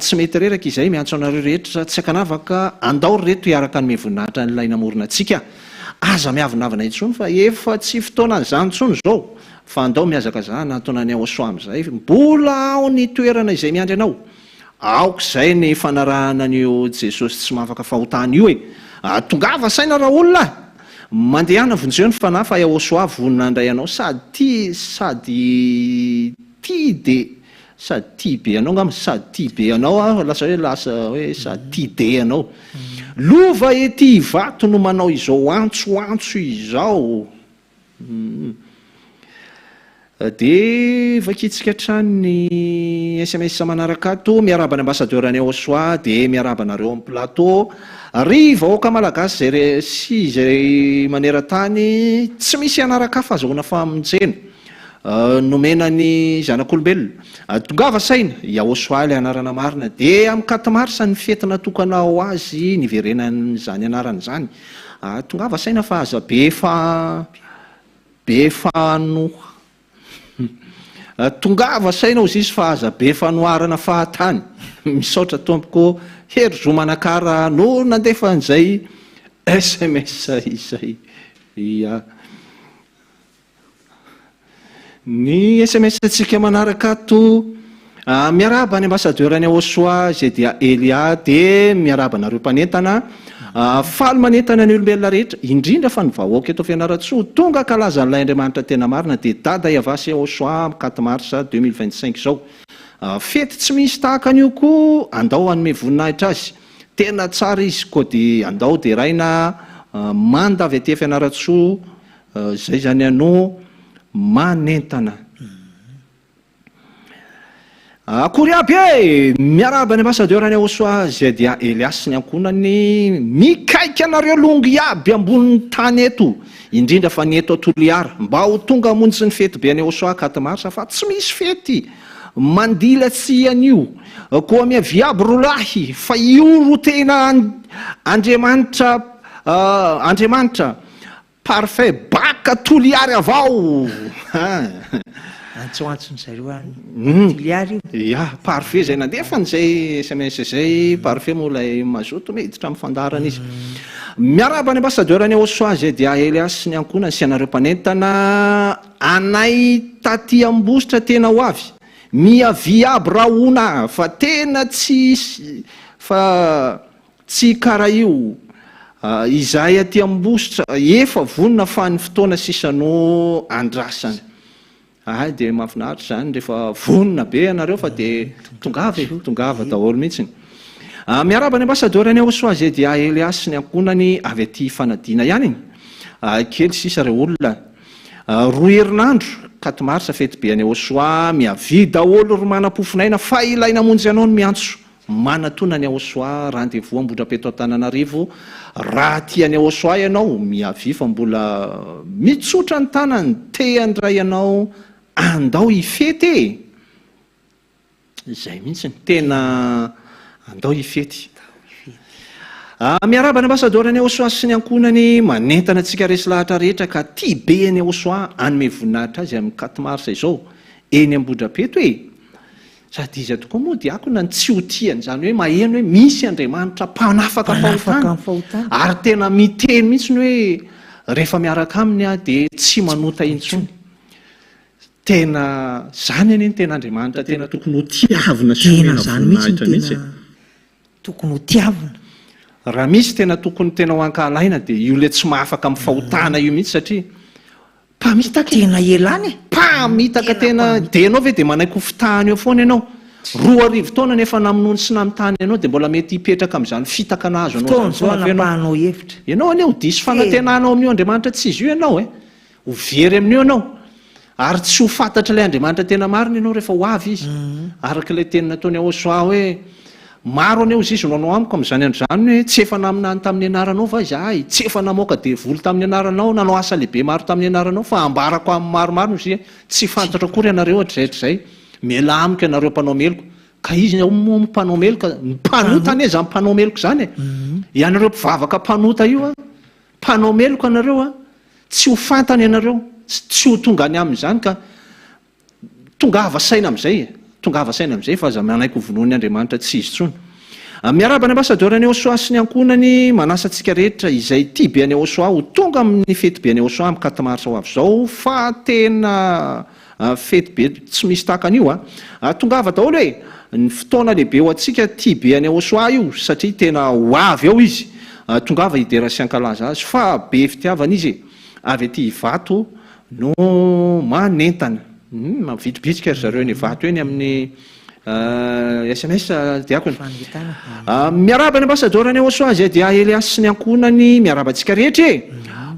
Tsy mety reraka izay miantso anareo rehetra tsy akanavaka andao reto hiaraka ny voninahitra n'ilay namorona antsika. Aza miavinavina intsony fa efa tsy fotoana izany intsony izao fa andao miazaka zany antonany Aosoa amin'izay mbola ao ny toerana izay miandry anao. Aoka izay ny fanarahana an'io Jesosy tsy mahafaka fahotana io tongava saina raha olona mandehana vonjeo ny fanahy fa Aosoa vonina andray anao sady tia be anao ngamba sady tia be anao lasa hoe sady tia de anao. Lova etỳ vato no manao izao antsoantso izao. Dia vakitsika trano ny SMS manaraka ato miaraba ny ambassadeur-ny Aosoa dia miaraba nareo amin'ny plateau ry vahoaka malagasy izay maneran-tany tsy misy anaraka fa azahoana famonjena nomena ny zanak'olombelona tongava saina Aosoa ilay anarana marina dia amin'ny 4 marsa ny fety natokana ho azy niverenan'izany anarana izany tongava saina fa aza be fanoha tongava saina ozy izy fa aza be fanoharana fahatany misaotra tompoko hery zo manakara no nandefa an'izay SMS izay. Ny SMS antsika manaraka ato miaraba ny ambassadeur-ny Aosoa izay dia Elia dia miaraba nareo mpanentana faly manentana ny olombelona rehetra indrindra fa ny vahoaka eto Fianaratsoa tonga kalaza n'ilay Andriamanitra tena marina dia dada Iavasy Aosoa 4 marsa 2025 izao. Fety tsy misy tahaka an'io koa andao hanome voninahitra azy tena tsara izy koa dia andao dia raina manda avy etỳ Fianaratsoa izay zany anao manentana. akory aby e miaraba ny ambassadeur any Osoa zay dia Elias ny ankonany mikaika anareo longo iaby ambony tany eto indrindra fa ny eto Toliara mba ho tonga hamonjy ny fety be any Osoa 4 marsa fa tsy misy fety mandila tsy anio koa miavy aby rolahy fa io ro tena Andriamanitra parfait baka Toliary avao antsoantsony zareo any Toliary ya parfait zay nandefany zay SMS zay parfait moa lay mazoto miditra amin'ny fandarana izy miaraba ny ambassadeur any Osoa zay dia Elias ny ankonany sy anareo mpanentana anay taty ambositra tena ho avy miavy aby rahona fa tena tsy karaha io izahay aty ambositra efa vonona fa ny fotoana sisano andrasany dia mahafinaritra zany rehefa vonona be anareo fa dia tongava daholo mihitsy miaraba ny ambassadeur any Osoa zay dia Elias ny ankonany avy aty fanadina ihany kely sisa reo olona 2 herinandro 4 marsa fety be any Osoa miavy daholo ro manam-pofinaina fa ilaina monjy anao ny miantso manatona ny Osoa rendez-vous Ambodrapeto Antananarivo raha ty any Osoa ianao miavy fa mbola mitsotra ny tanany te andray ianao andao ifety zay mihitsy tena andao ifety miaraba ny ambassadeur any Osoa sy ny ankonany manentana antsika resy lahatra rehetra ka ty be any Osoa anome voninahitra azy amin'ny 4 marsa izao eny Ambodrapeto sady izy tokoa moa dia ako na tsy ho tiany zany hoe maheno hoe misy Andriamanitra mpanafaka fahotana ary tena miteny mihitsy ny hoe rehefa miaraka aminy dia tsy manota intsony tena zany any tena Andriamanitra tena tokony ho tiavina zany mihitsy tokony ho tiavina raha misy tena tokony tena ho ankalaina dia io le tsy mahafaka amin'ny fahotana io mihitsy satria mpamitaka tena elany mpamitaka tena dia ianao ve dia manaiky ho fitahany eo foana ianao 2 arivo taona nefa naminony sy namitany ianao dia mbola mety hipetraka amin'izany fitakana azo anao hevitra ianao any ho diso fanantenanao amin'io Andriamanitra tsy izy io ianao ho very amin'io ianao ary tsy ho fantatra ilay Andriamanitra tena marina ianao rehefa ho avy izy araka ilay teny nataony Osoa hoe maro aneo zizonao anao amiko amin'izany androzany hoe tsy efa naminany tamin'ny anaranao va izahay tsy efa namoaka devoly tamin'ny anaranao nanao asa lehibe maro tamin'ny anaranao fa ambarako amin'ny maromaro izy tsy fantatra akory ianareo hatraizay miala amiko ianareo mpanao meloko ka izy moa mpanao meloka mpanota ane za mpanao meloko zany ianareo mpivavaka mpanota io mpanao meloko anareo tsy ho fantany ianareo tsy ho tonga any amin'izany ka tongava saina amin'izay fa za manaiky ho vonoan'ny Andriamanitra tsy izy tsony miaraba ny ambassadeur any Osoa sy ny ankonany manasa antsika rehetra izay tia be any Osoa ho tonga amin'ny fety be any Osoa amin'ny 4 marsa ho avy zao fa tena fety be tsy misy takan'io tongava daholo hoe ny fotoana lehibe ho antsika tia be any Osoa io satria tena ho avy eo izy tongava hidera sy ankalaza azy fa be fitiavana izy avy aty Ivato no manentana mavitribitrika ry zareo eny Ivato eny amin'ny SMS diakony miaraba ny ambassadeur any Osoa zay dia Elias sy ny ankonany miaraba antsika rehetra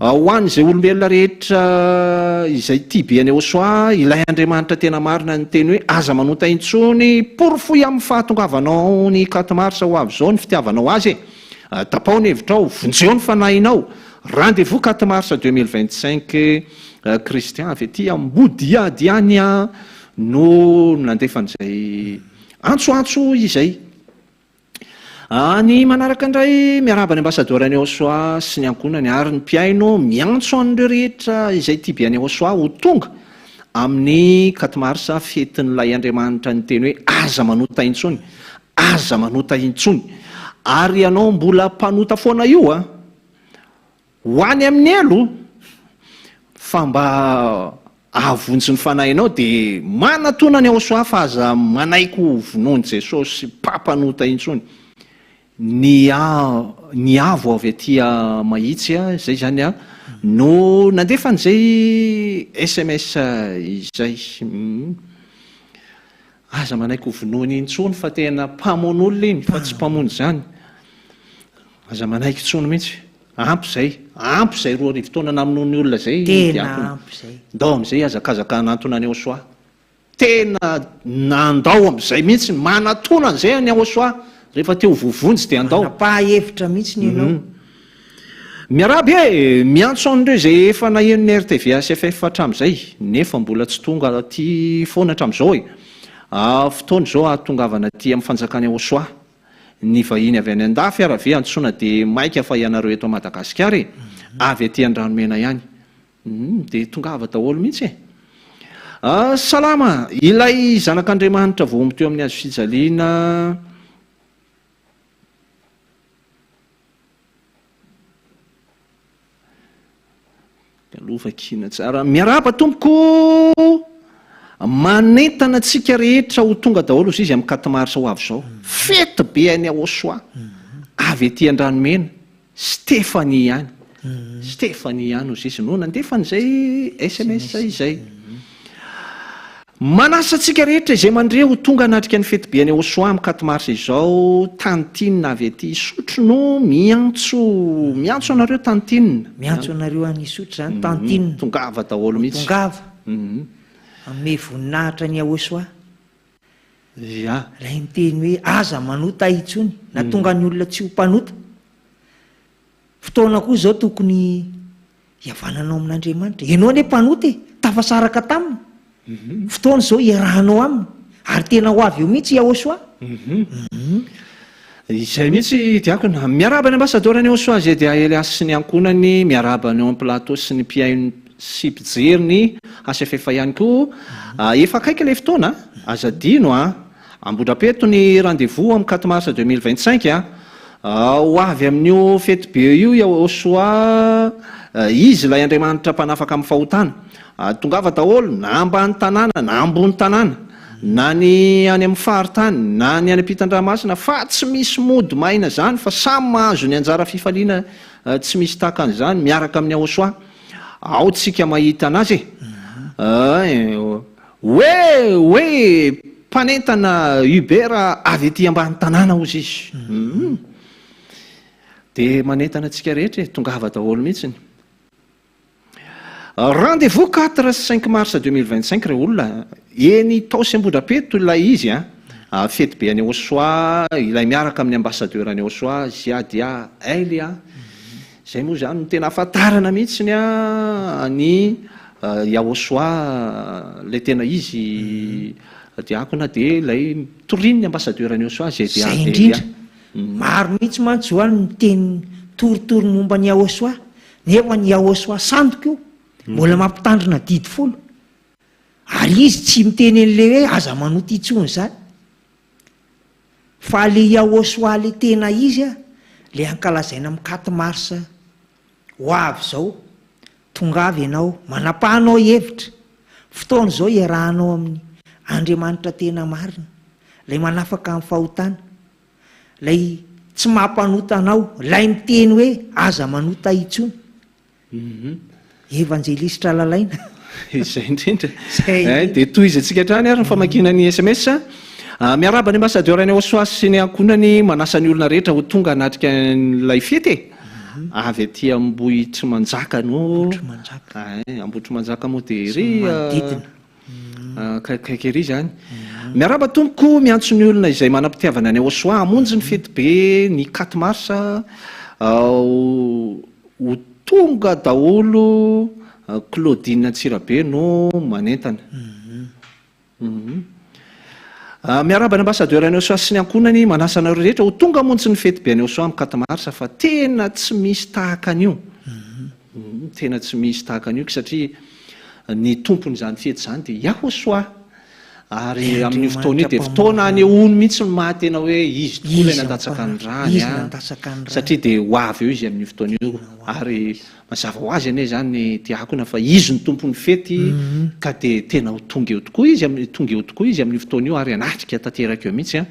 ho an'izay olombelona rehetra izay tia be any Osoa ilay Andriamanitra tena marina ny teny hoe aza manota intsony porofoy amin'ny fahatongavanao ny 4 marsa ho avy zao ny fitiavanao azy tapao ny hevitrao vonjeo ny fanahinao rendez-vous 4 marsa 2025 Christian avy aty ambodiadiany no nandefan'izay antsoantso izay ny manaraka indray miaraba ny ambassadeur any Osoa sy ny ankonany ary ny mpiaino miantso an'ireo rehetra izay tia be any Osoa ho tonga amin'ny 4 marsa fetin'ilay Andriamanitra ny teny hoe aza manota intsony ary ianao mbola mpanota foana io ho any amin'ny elo fa mba avonjy ny fanahinao dia manatona ny Osoa fa aza manaiky ho vonoany Jesosy mpampanota intsony ny avo avy aty mahitsy zay zany no nandefan'izay SMS izay aza manaiky ho vonoany intsony fa tena mpamono olona iny fa tsy mpamono zany aza manaiky intsony mihitsy ampy zay 2 arivo taona namono ny olona zay tena ampy zay ndao amin'izay azakazaka anatona any Osoa tena nandao am'izay mihitsy manatona an'izay any Aosoa rehefa teo vovonjy dia andao manapa-hevitra mihitsy ny ianao. miaraby e miantso an'ireo zay efa nahenony RTV SFF hatramin'izay nefa mbola tsy tonga ty foana hatramin'izao e. Fotoana izao ahatongavana ty amin'ny fanjakany Aosoa ny vahiny avy any an-dafy aravia antsoina dia maika fa ianareo eto Madagasikara e avy aty an-dranomena ihany dia tongava daholo mihitsy e. Salama ilay zanak'Andriamanitra vomy teo amin'ny hazo fijaliana alovakina tsara miaraba tompoko manentana antsika rehetra ho tonga daholo izy izy amin'ny 4 mars ho avy zao fety be any Aosoa avy aty an-dranomena Stefania ihany Stefania ihany ozy izy no nandefan'izay SMS izay manasa antsika rehetra izay mandre ho tonga anatrika ny fety be any Aosoa amin'ny 4 mars izao tantinina avy aty Isotry no miantso anareo tantinina miantso anareo any Isotry zany tantinina tongava daholo mihitsy tongava ame voninahitra ny Aosoa ya lay miteny hoe aza manota itsony na tonga ny olona tsy ho mpanota fotoana koa zao tokony hiavananao amin'Andriamanitra ianao ane mpanota e tafasaraka taminy fotoana zao iarahanao aminy ary tena ho avy eo mihitsy Aosoa izay mihitsy diakona miaraba ny ambasadora ny Aosoa zay dia Elias sy ny ankonany miaraba ny plateau sy ny mpiaino sy mpijery ny SFF ihany koa efa akaiky ilay fotoana azadino Ambodrapeto ny rendez-vous amin'ny 4 mars 2025 ho avy amin'io fety be io Aosoa izy ilay Andriamanitra mpanafaka amin'ny fahotana tongava daholo na ambany tanàna na ambony tanàna na ny any amin'ny faritany na ny any ampitan-dranomasina fa tsy misy mody maina zany fa samy mahazo ny anjara fifaliana tsy misy tahaka an'izany miaraka amin'ny Aosoa ao tsika mahita anazy hoe mpanentana Uber avy aty ambany tanàna ozy izy dia manentana antsika rehetra tongava daholo mihitsiny. Rendez-vous 4 sy 5 mars 2025 reo olona eny Taosy Ambodrapeto ilay izy fety be any Aosoa ilay miaraka amin'ny ambassadeur any Aosoa Ziadia Elia zay moa zany no tena ahafantarana mihitsiny ny Aosoa lay tena izy diakona dia ilay torin'ny ambassadeur any Aosoa Ziadia Elia maro mihitsy mantsy hoany miteny toritory momba ny Aosoa nefa ny Aosoa sandoka io mbola mampitandrina didy folo ary izy tsy miteny an'le hoe aza manota itsony zany fa le Aosoa le tena izy le ankalazaina amin'ny 4 mars ho avy zao tonga avy ianao manapahanao hevitra fotoana zao iarahanao amin'ny Andriamanitra tena marina lay manafaka amin'ny fahotana lay tsy mampanota anao lay miteny hoe aza manota itsony evangelistra lalaina izay indrindra dia toy izy antsika hatrany ary ny famakina ny SMS miaraba ny ambassadeur any Aosoa sy ny ankonany manasa ny olona rehetra ho tonga anatrika lay fety avy aty Ambohitry Manjaka no Ambotry Manjaka moa dia ry kaikaiky ery zany miaraba tompoko miantso ny olona izay manam-pitiavana ny Aosoa hamonjy ny fety be ny 4 mars ho tonga daholo Claudine Tsirabe no manentana miaraba ny ambassadeur any Aosoa sy ny ankonany manasa anareo rehetra ho tonga hamonjy ny fety be any Aosoa amin'ny 4 mars fa tena tsy misy tahaka an'io tena tsy misy tahaka an'io satria ny tompon'izany fety zany dia Aosoa ary amin'io fotoana io dia fotoana anehoany mihitsy no mahatena hoe izy tokoa ilay nandatsaka ny rany satria dia ho avy eo izy amin'io fotoana io ary mazava ho azy anie zany ny diakona fa izy ny tompon'ny fety ka dia tena ho tonga eo tokoa izy amin'io fotoana io ary anatrika tanteraka eo mihitsy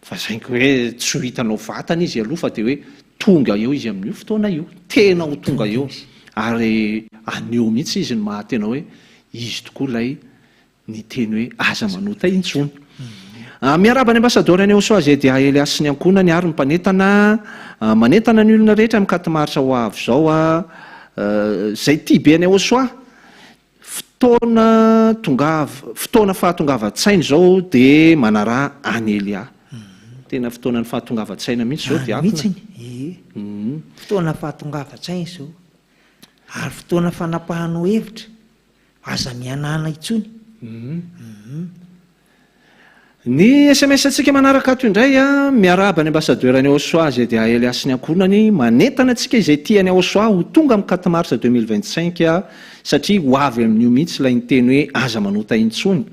fa zainko hoe tsy ho hitanao vatana izy aloha fa dia hoe tonga eo izy amin'io fotoana io tena ho tonga eo ary aneo mihitsy izy ny mahatena hoe izy tokoa ilay ny teny hoe aza manota intsony miaraba ny ambassadeur any Aosoa zay dia Elias sy ny ankonany ary ny manentana ny olona rehetra amin'ny 4 mars ho avy zao zay tia be any Aosoa fotoana fahatongava-tsaina zao dia manara any Elia. Tena fotoanany fahatongava-tsaina mihitsy zao dia mihitsiny fotoana fahatongava-tsaina zao ary fotoana fanapahanao hevitra aza mianana itsony. Ny SMS antsika manaraka ato indray a miaraba ny ambassadeur-ny Aosoa zay dia Elias ny ankonany manentana antsika izay tiany Aosoa ho tonga amin'ny 4 mars 2025 satria ho avy amin'io mihitsy ilay niteny hoe aza manota intsony.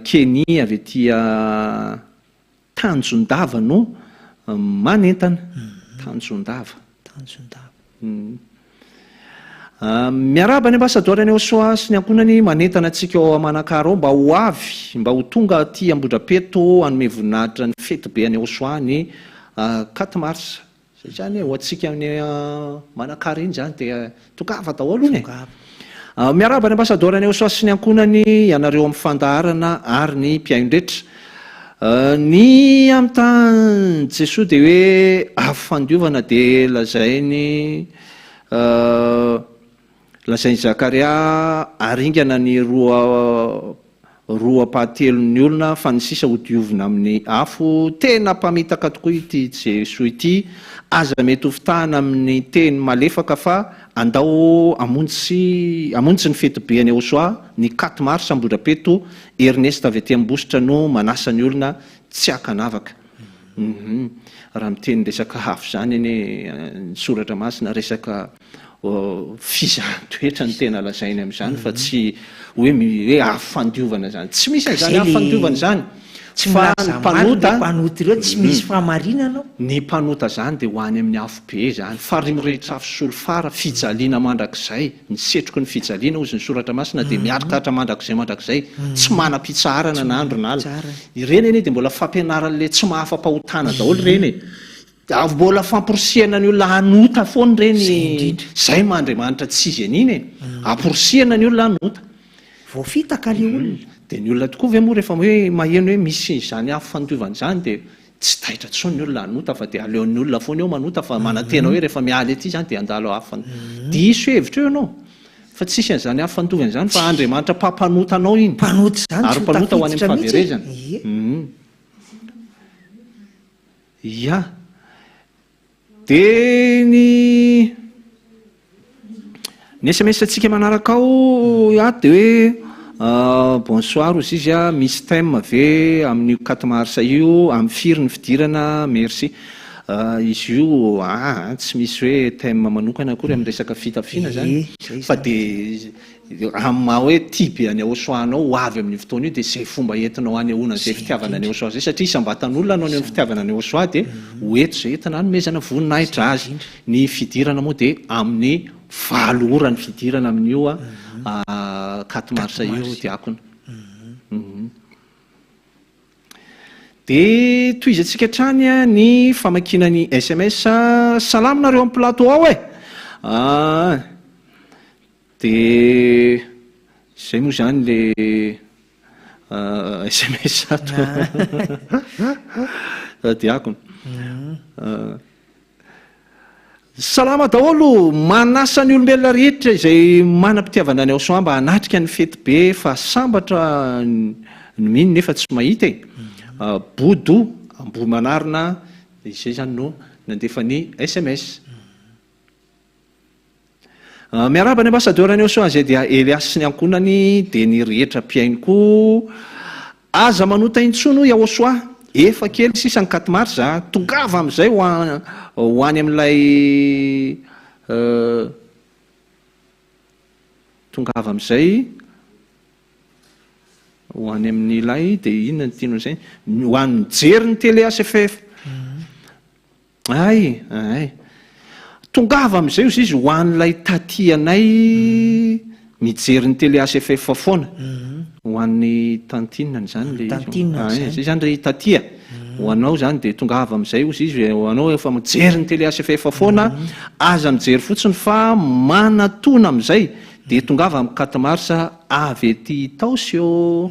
Keny avy tia Tanjondava no manentana Tanjondava. Miaraba ny ambassadeur-ny Aosoa sy ny ankonany manentana antsika ao Manakara ao mba ho avy, mba ho tonga aty Ambodrapeto hanome voninahitra ny fety be any Aosoa ny 4 mars. Zany ho antsika amin'ny Manakara iny zany dia tongava daholo iny. Miaraba ny ambassadeur-ny Aosoa sy ny ankonany ianareo amin'ny fandaharana ary ny mpiaindretra. Ny amin'ny tany Jesoa dia hoe afandiovana dia lazainy Zakaria aringana ny roa pahatelon'ny olona fa ny sisa ho diovina amin'ny afo. Tena mpamitaka tokoa ity Jesoa ity, aza mety hofitahana amin'ny teny malefaka fa andao amonjy ny fety be any Aosoa ny 4 mars Ambodrapeto. Ernest avy aty Ambositra no manasa ny olona tsy hakanavaka. Raha miteny resaka hafo zany eny ny soratra masina resaka fizaham-toetra ny tena lazainy amin'izany fa tsy hoe afo fandiovana zany. Tsy misy an'izany afo fandiovana zany. Tsy mpanota ireo tsy misy fahamarinana. Ny mpanota zany dia ho any amin'ny afo be zany. Fa rehetra afo solofara fijaliana mandrakizay, ny setroky ny fijaliana ozy ny soratra masina dia miarikatra mandrakizay tsy manam-pitsarana na andro nala. Ireny eny dia mbola fampianaran'le tsy mahafa-pahotana daholo reny. Mbola famporosiana ny olona hanota foana reny. Zay Andriamanitra tsy izy aniny. Amporosiana ny olona hanota. Voafitaka le olona. Dia ny olona tokoa ve moa rehefa hoe maheno hoe misy izany afo fandiovana izany dia tsy taitra tsony ny olona hanota fa dia aleon'ny olona foana eo manota fa manantena hoe rehefa mialy aty izany dia andalo afo. Diso hevitra eo ianao fa tsisy an'izany afo fandiovana izany fa Andriamanitra mpampanota anao iny. Mpanota izany ary mpanota ho any amin'ny fahaverezana. Ia. Dia ny SMS antsika manaraka ao dia hoe bonsoir ozy izy misy thème ve amin'ny 4 mars io amin'ny firy ny fidirana, merci. Izy io tsy misy hoe thème manokana akory amin'ny resaka fitafiana zany fa dia amin'ny hoe tibe any Aosoanao ho avy amin'ny fotoana io dia izay fomba entinao any ahoana izay fitiavana any Aosoa zay satria isam-batan'olona anao ny fitiavana any Aosoa dia ho eto izay entina nomezana voninahitra azy. Ny fidirana moa dia amin'ny 9 ora ny fidirana amin'io 4 mars io diakona. Dia toizatsika hatrany ny famakinany SMS. Salamo nareo amin'ny plateau ao e. Dia izay moa zany le SMS ato diakona. Salama daholo, manasa ny olombelona rehetra izay manam-pitiavana any Aosoa mba hanatrika ny fety be fa sambatra ny mino nefa tsy mahita e. Bodo Ambohimanarina izay zany no nandefa ny SMS. Miaraba ny ambassadeur-ny Aosoa zay dia Elias sy ny ankonany dia ny rehetra mpiainy koa aza manota intsony i Aosoa. Efa kely sisa ny 4 mars tongava amin'izay ho any amin'ilay tongava amin'izay ho any amin'ilay dia inona ny tianao izay ho an'ny mijery ny télé ACFF. Ay tongava amin'izay izy ho an'ilay tatianay mijery ny télé ACFF foana. Ho an'ny tantinina zany zay zany ry tatia ho anao zany dia tongava amin'izay izy ho anao efa mijery ny télé ACFF foana aza mijery fotsiny fa manatona amin'izay dia tongava amin'ny 4 mars avy ety Taosy eo.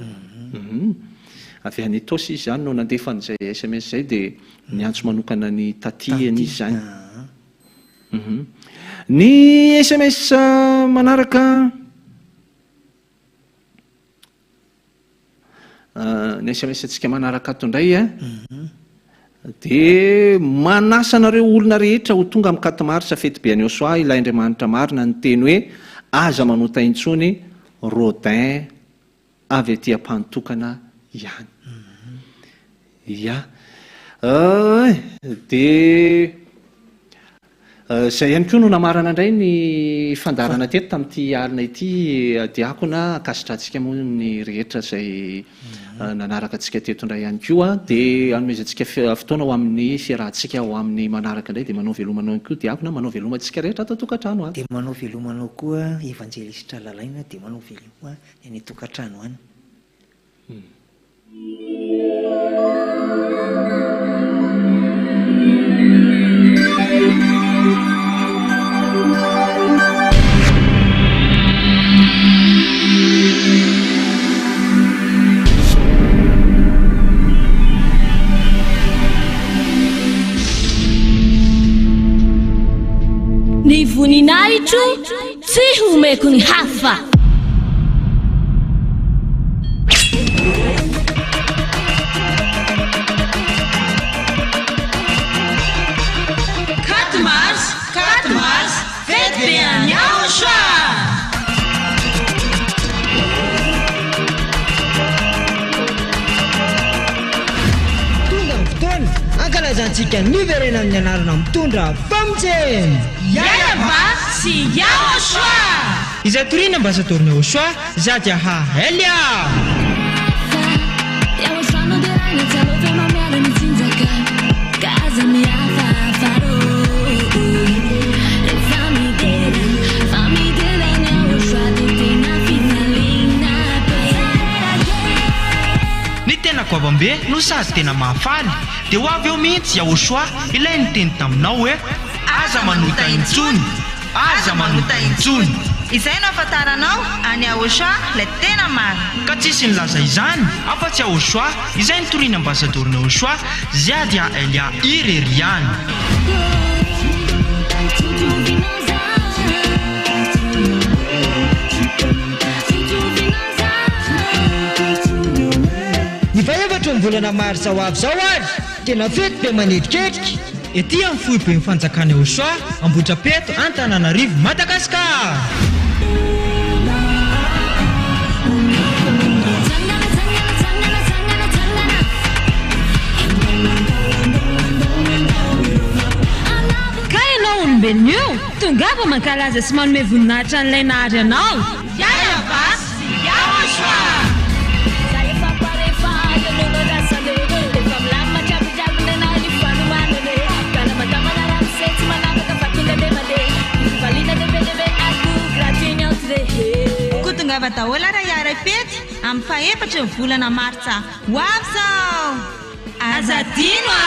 Avy any Taosy izy zany no nandefa an'izay SMS zay dia niantso manokana ny tatiany izy zany. Ny SMS manaraka ny SMS antsika manaraka ato indray a dia manasa anareo olona rehetra ho tonga amin'ny katimaritra fety be any Osoa ilay Andriamanitra marina ny teny hoe aza manota intsony Rodin avy aty am-pantokana ihany. Ya dia izay ihany koa no namarana indray ny fandarana teto tamin'ity alina ity diakona akasitratsika moa ny rehetra izay nanaraka antsika teto indray ihany koa dia anomezantsika fotoana ho amin'ny fiarahantsika ho amin'ny manaraka indray dia manao velomanao koa diakona manao velomantsika rehetra atao tokantrano dia manao velomanao koa evanjelistra lalaina dia manao veloma ny tokantrano any. Ny voninahitro tsy homeko ny hafa. Katmars, fety be any Osoa. Tonga ny fotoana ankalazantsika niverena amin'ny anarana mitondra famitseny Yayaba sy Osoa. izay torina ambasadorina Osoa zady aha Elia. Ny tena goavambe no sady tena mahafaly dia ho avy eo mihitsy Osoa ilay niteny taminao hoe aza manota intsony, aza manota intsony. Izay no afantaranao any Osoa ilay tena marina. Ka tsisy nilaza izany afa-tsy Osoa izay nitoriana ambasadorina Osoa ziady a Elia ireriany. Ny faevatra ny volana marsa ho avy zao ary tena fety be manetiketrika Ety amin'ny foibe ny fanjakana Osoa Ambohidrapeto Antananarivo Madagasikara. Ka ianao olombelona io tongava mankalaza sy manome voninahitra an'ilay nahary anao. Yayaba sy Osoa. Kutungava taola ra iara-pety amin'ny faefatra ny volana martsa ho avy zao. Azadino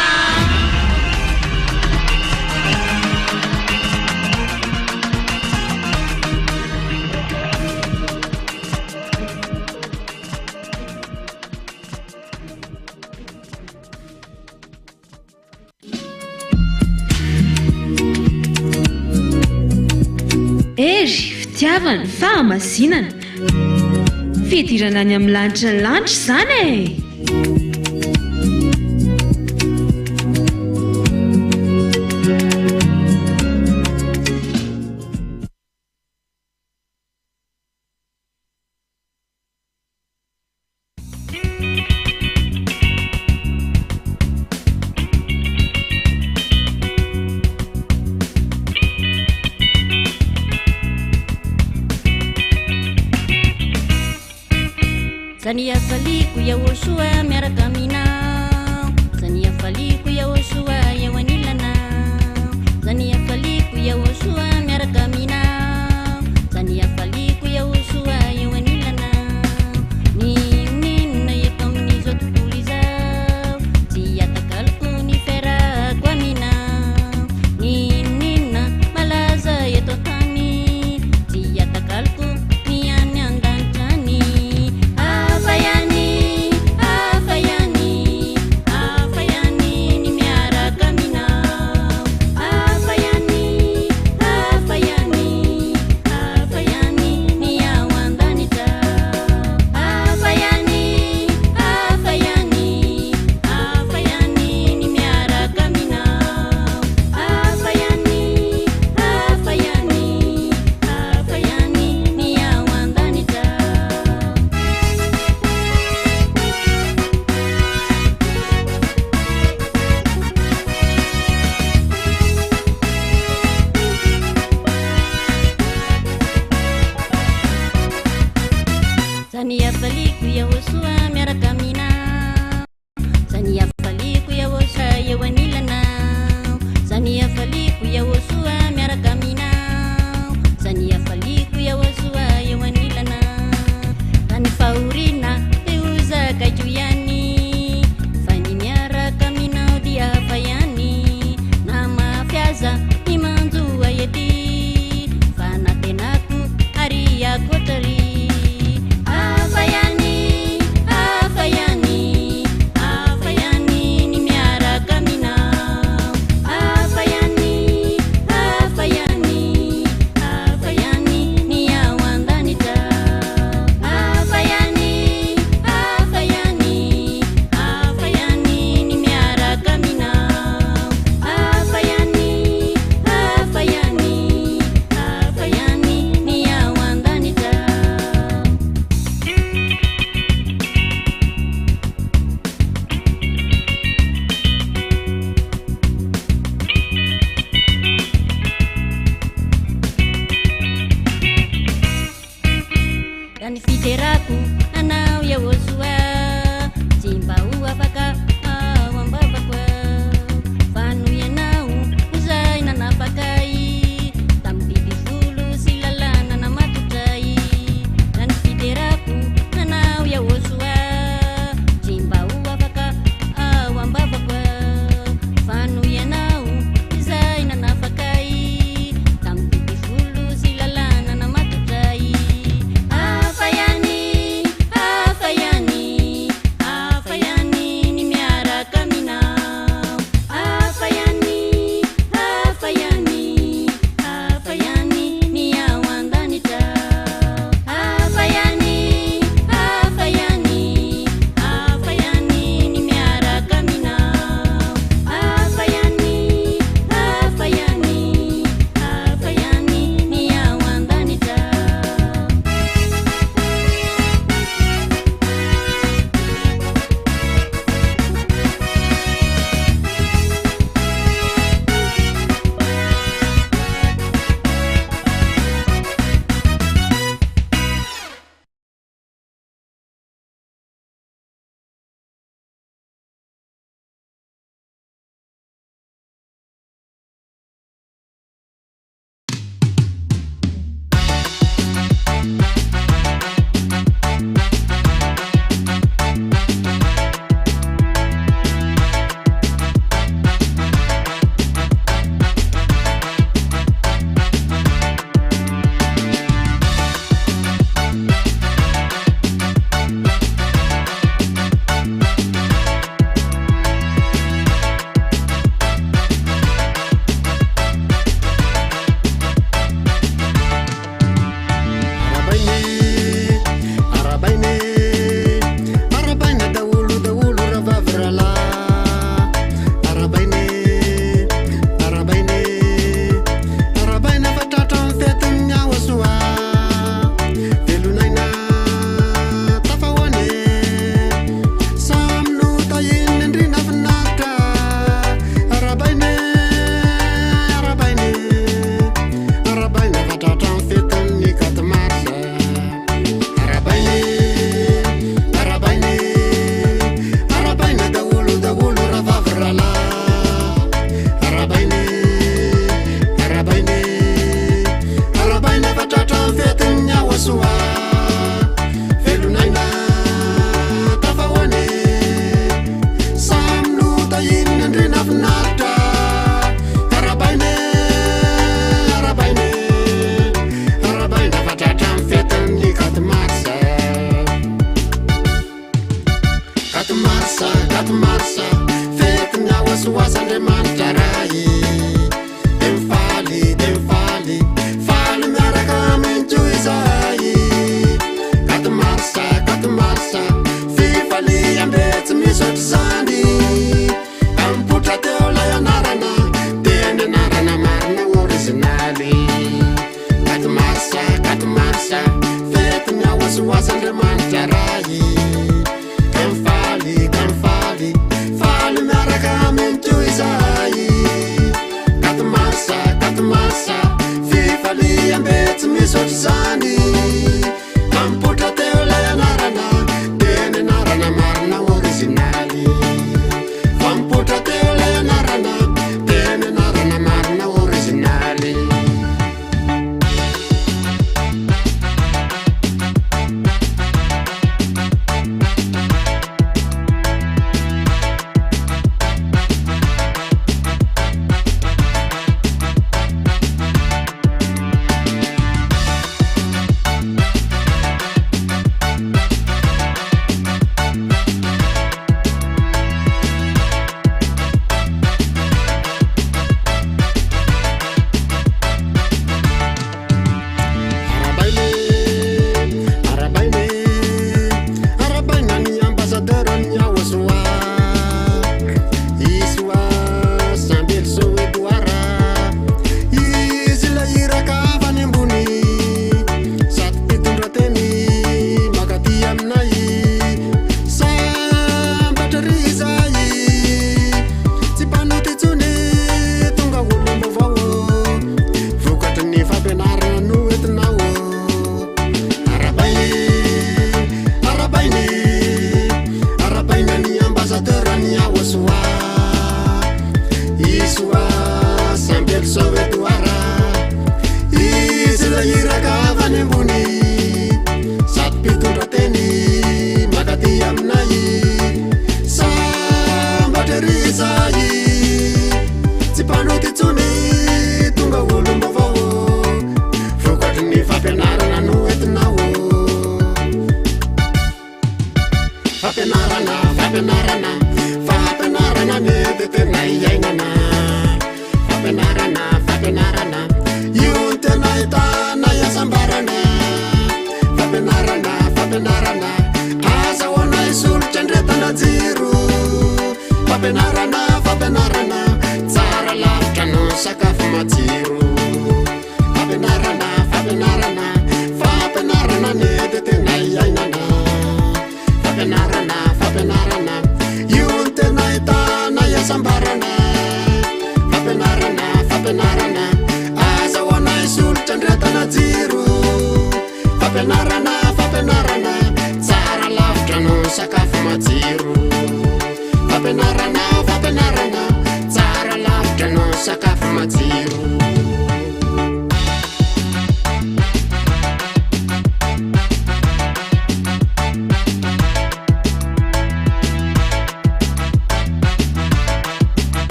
Ery fitiavana fahamasinana fidirana any amin'ny lanitra ny lanitra izany e. Zania faliko ya Osoa miaraka aminao. Zania faliko ya Osoa eo anilana. Zania faliko ya Osoa miaraka aminao. Zania faliko ya Osoa eo anilana. Ninina eto amin'izao tontolo izao tsy atakaloko ny fiarako aminao. Ninina malaza eto tany tsy atakaloko ny any an-danitra any. Afayani katumarsa fetnya wasandremanitra rai demfali fali miaraka minjoizay katumarsa fifali ambetsy misotry zany ampotra teo lay anarana teny anarana marina originaly katumarsa fetnya wasandremanitra rai fali miaraka minjoizay katumarsa fifali ambetsy misotry zany ampotra teo lay anarana teny anarana marina originaly fampotra teo lay anarana teny anarana marina originaly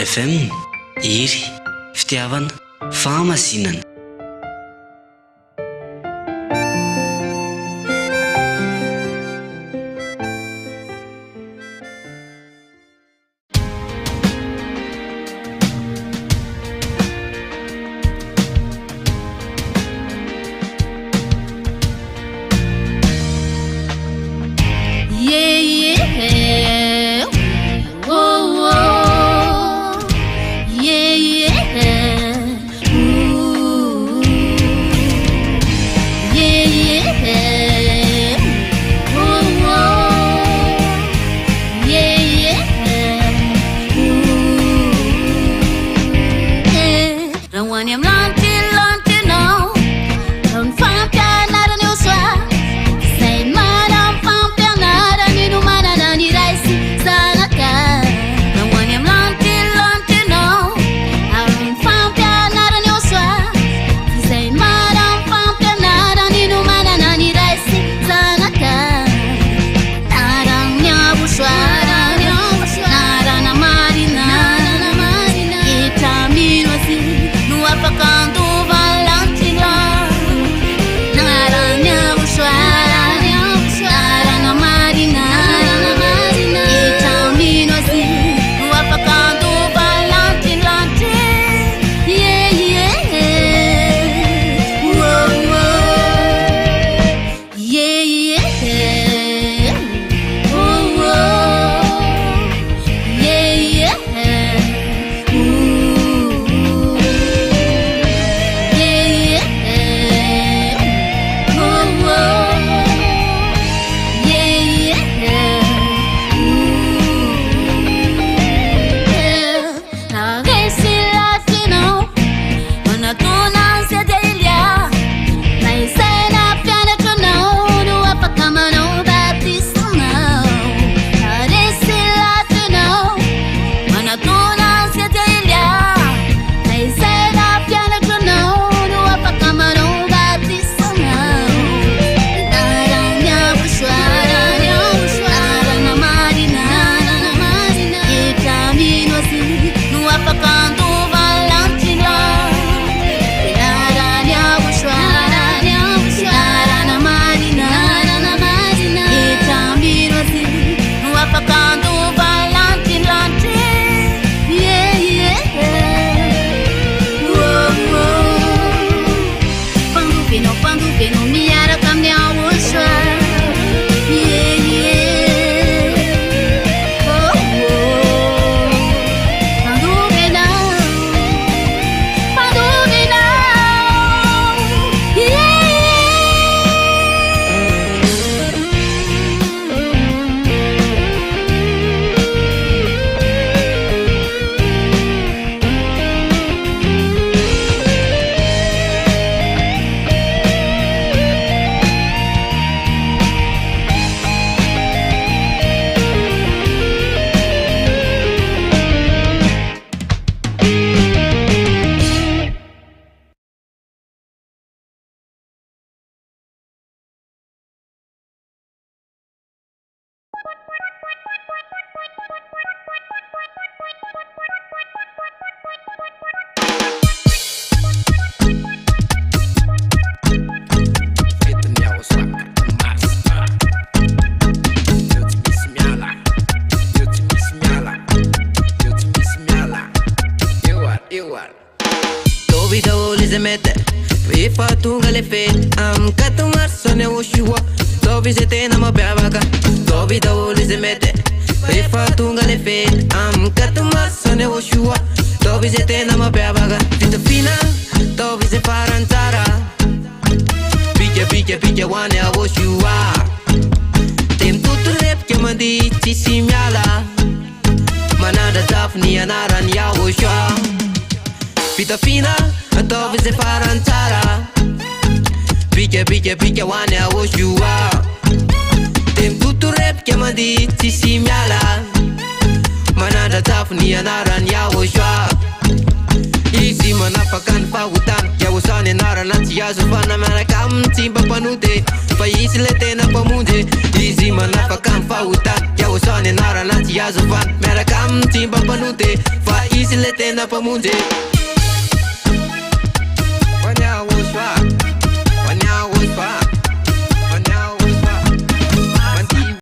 FM iry fitiavana fahamasinana Ooh. oshua Tovi se tena mapiavaka Tovi daolo se mete Rehefa tonga le fety Amikato masane oshua Tovi se tena mapiavaka Fitafina Tovi se farany tsara Bika hoane a oshua De mitoto repika mandeha tsisy miala Manandra dafy ny anarany a oshua Fitafina Tovi se farany tsara Bika hoane a oshua De mitoto repika mandeha tsisy miala Manandra dafy ny anarany a oshua Izy manafaka ny fahotana Yahosoa ny anarana tsy azo fana miaraka aminy tsy mba mpanoty Fa izy le tena mpamonjy Izy manafaka ny fahotana Yahosoa ny anarana tsy azo fana miaraka aminy tsy mba mpanoty Fa izy le tena mpamonjy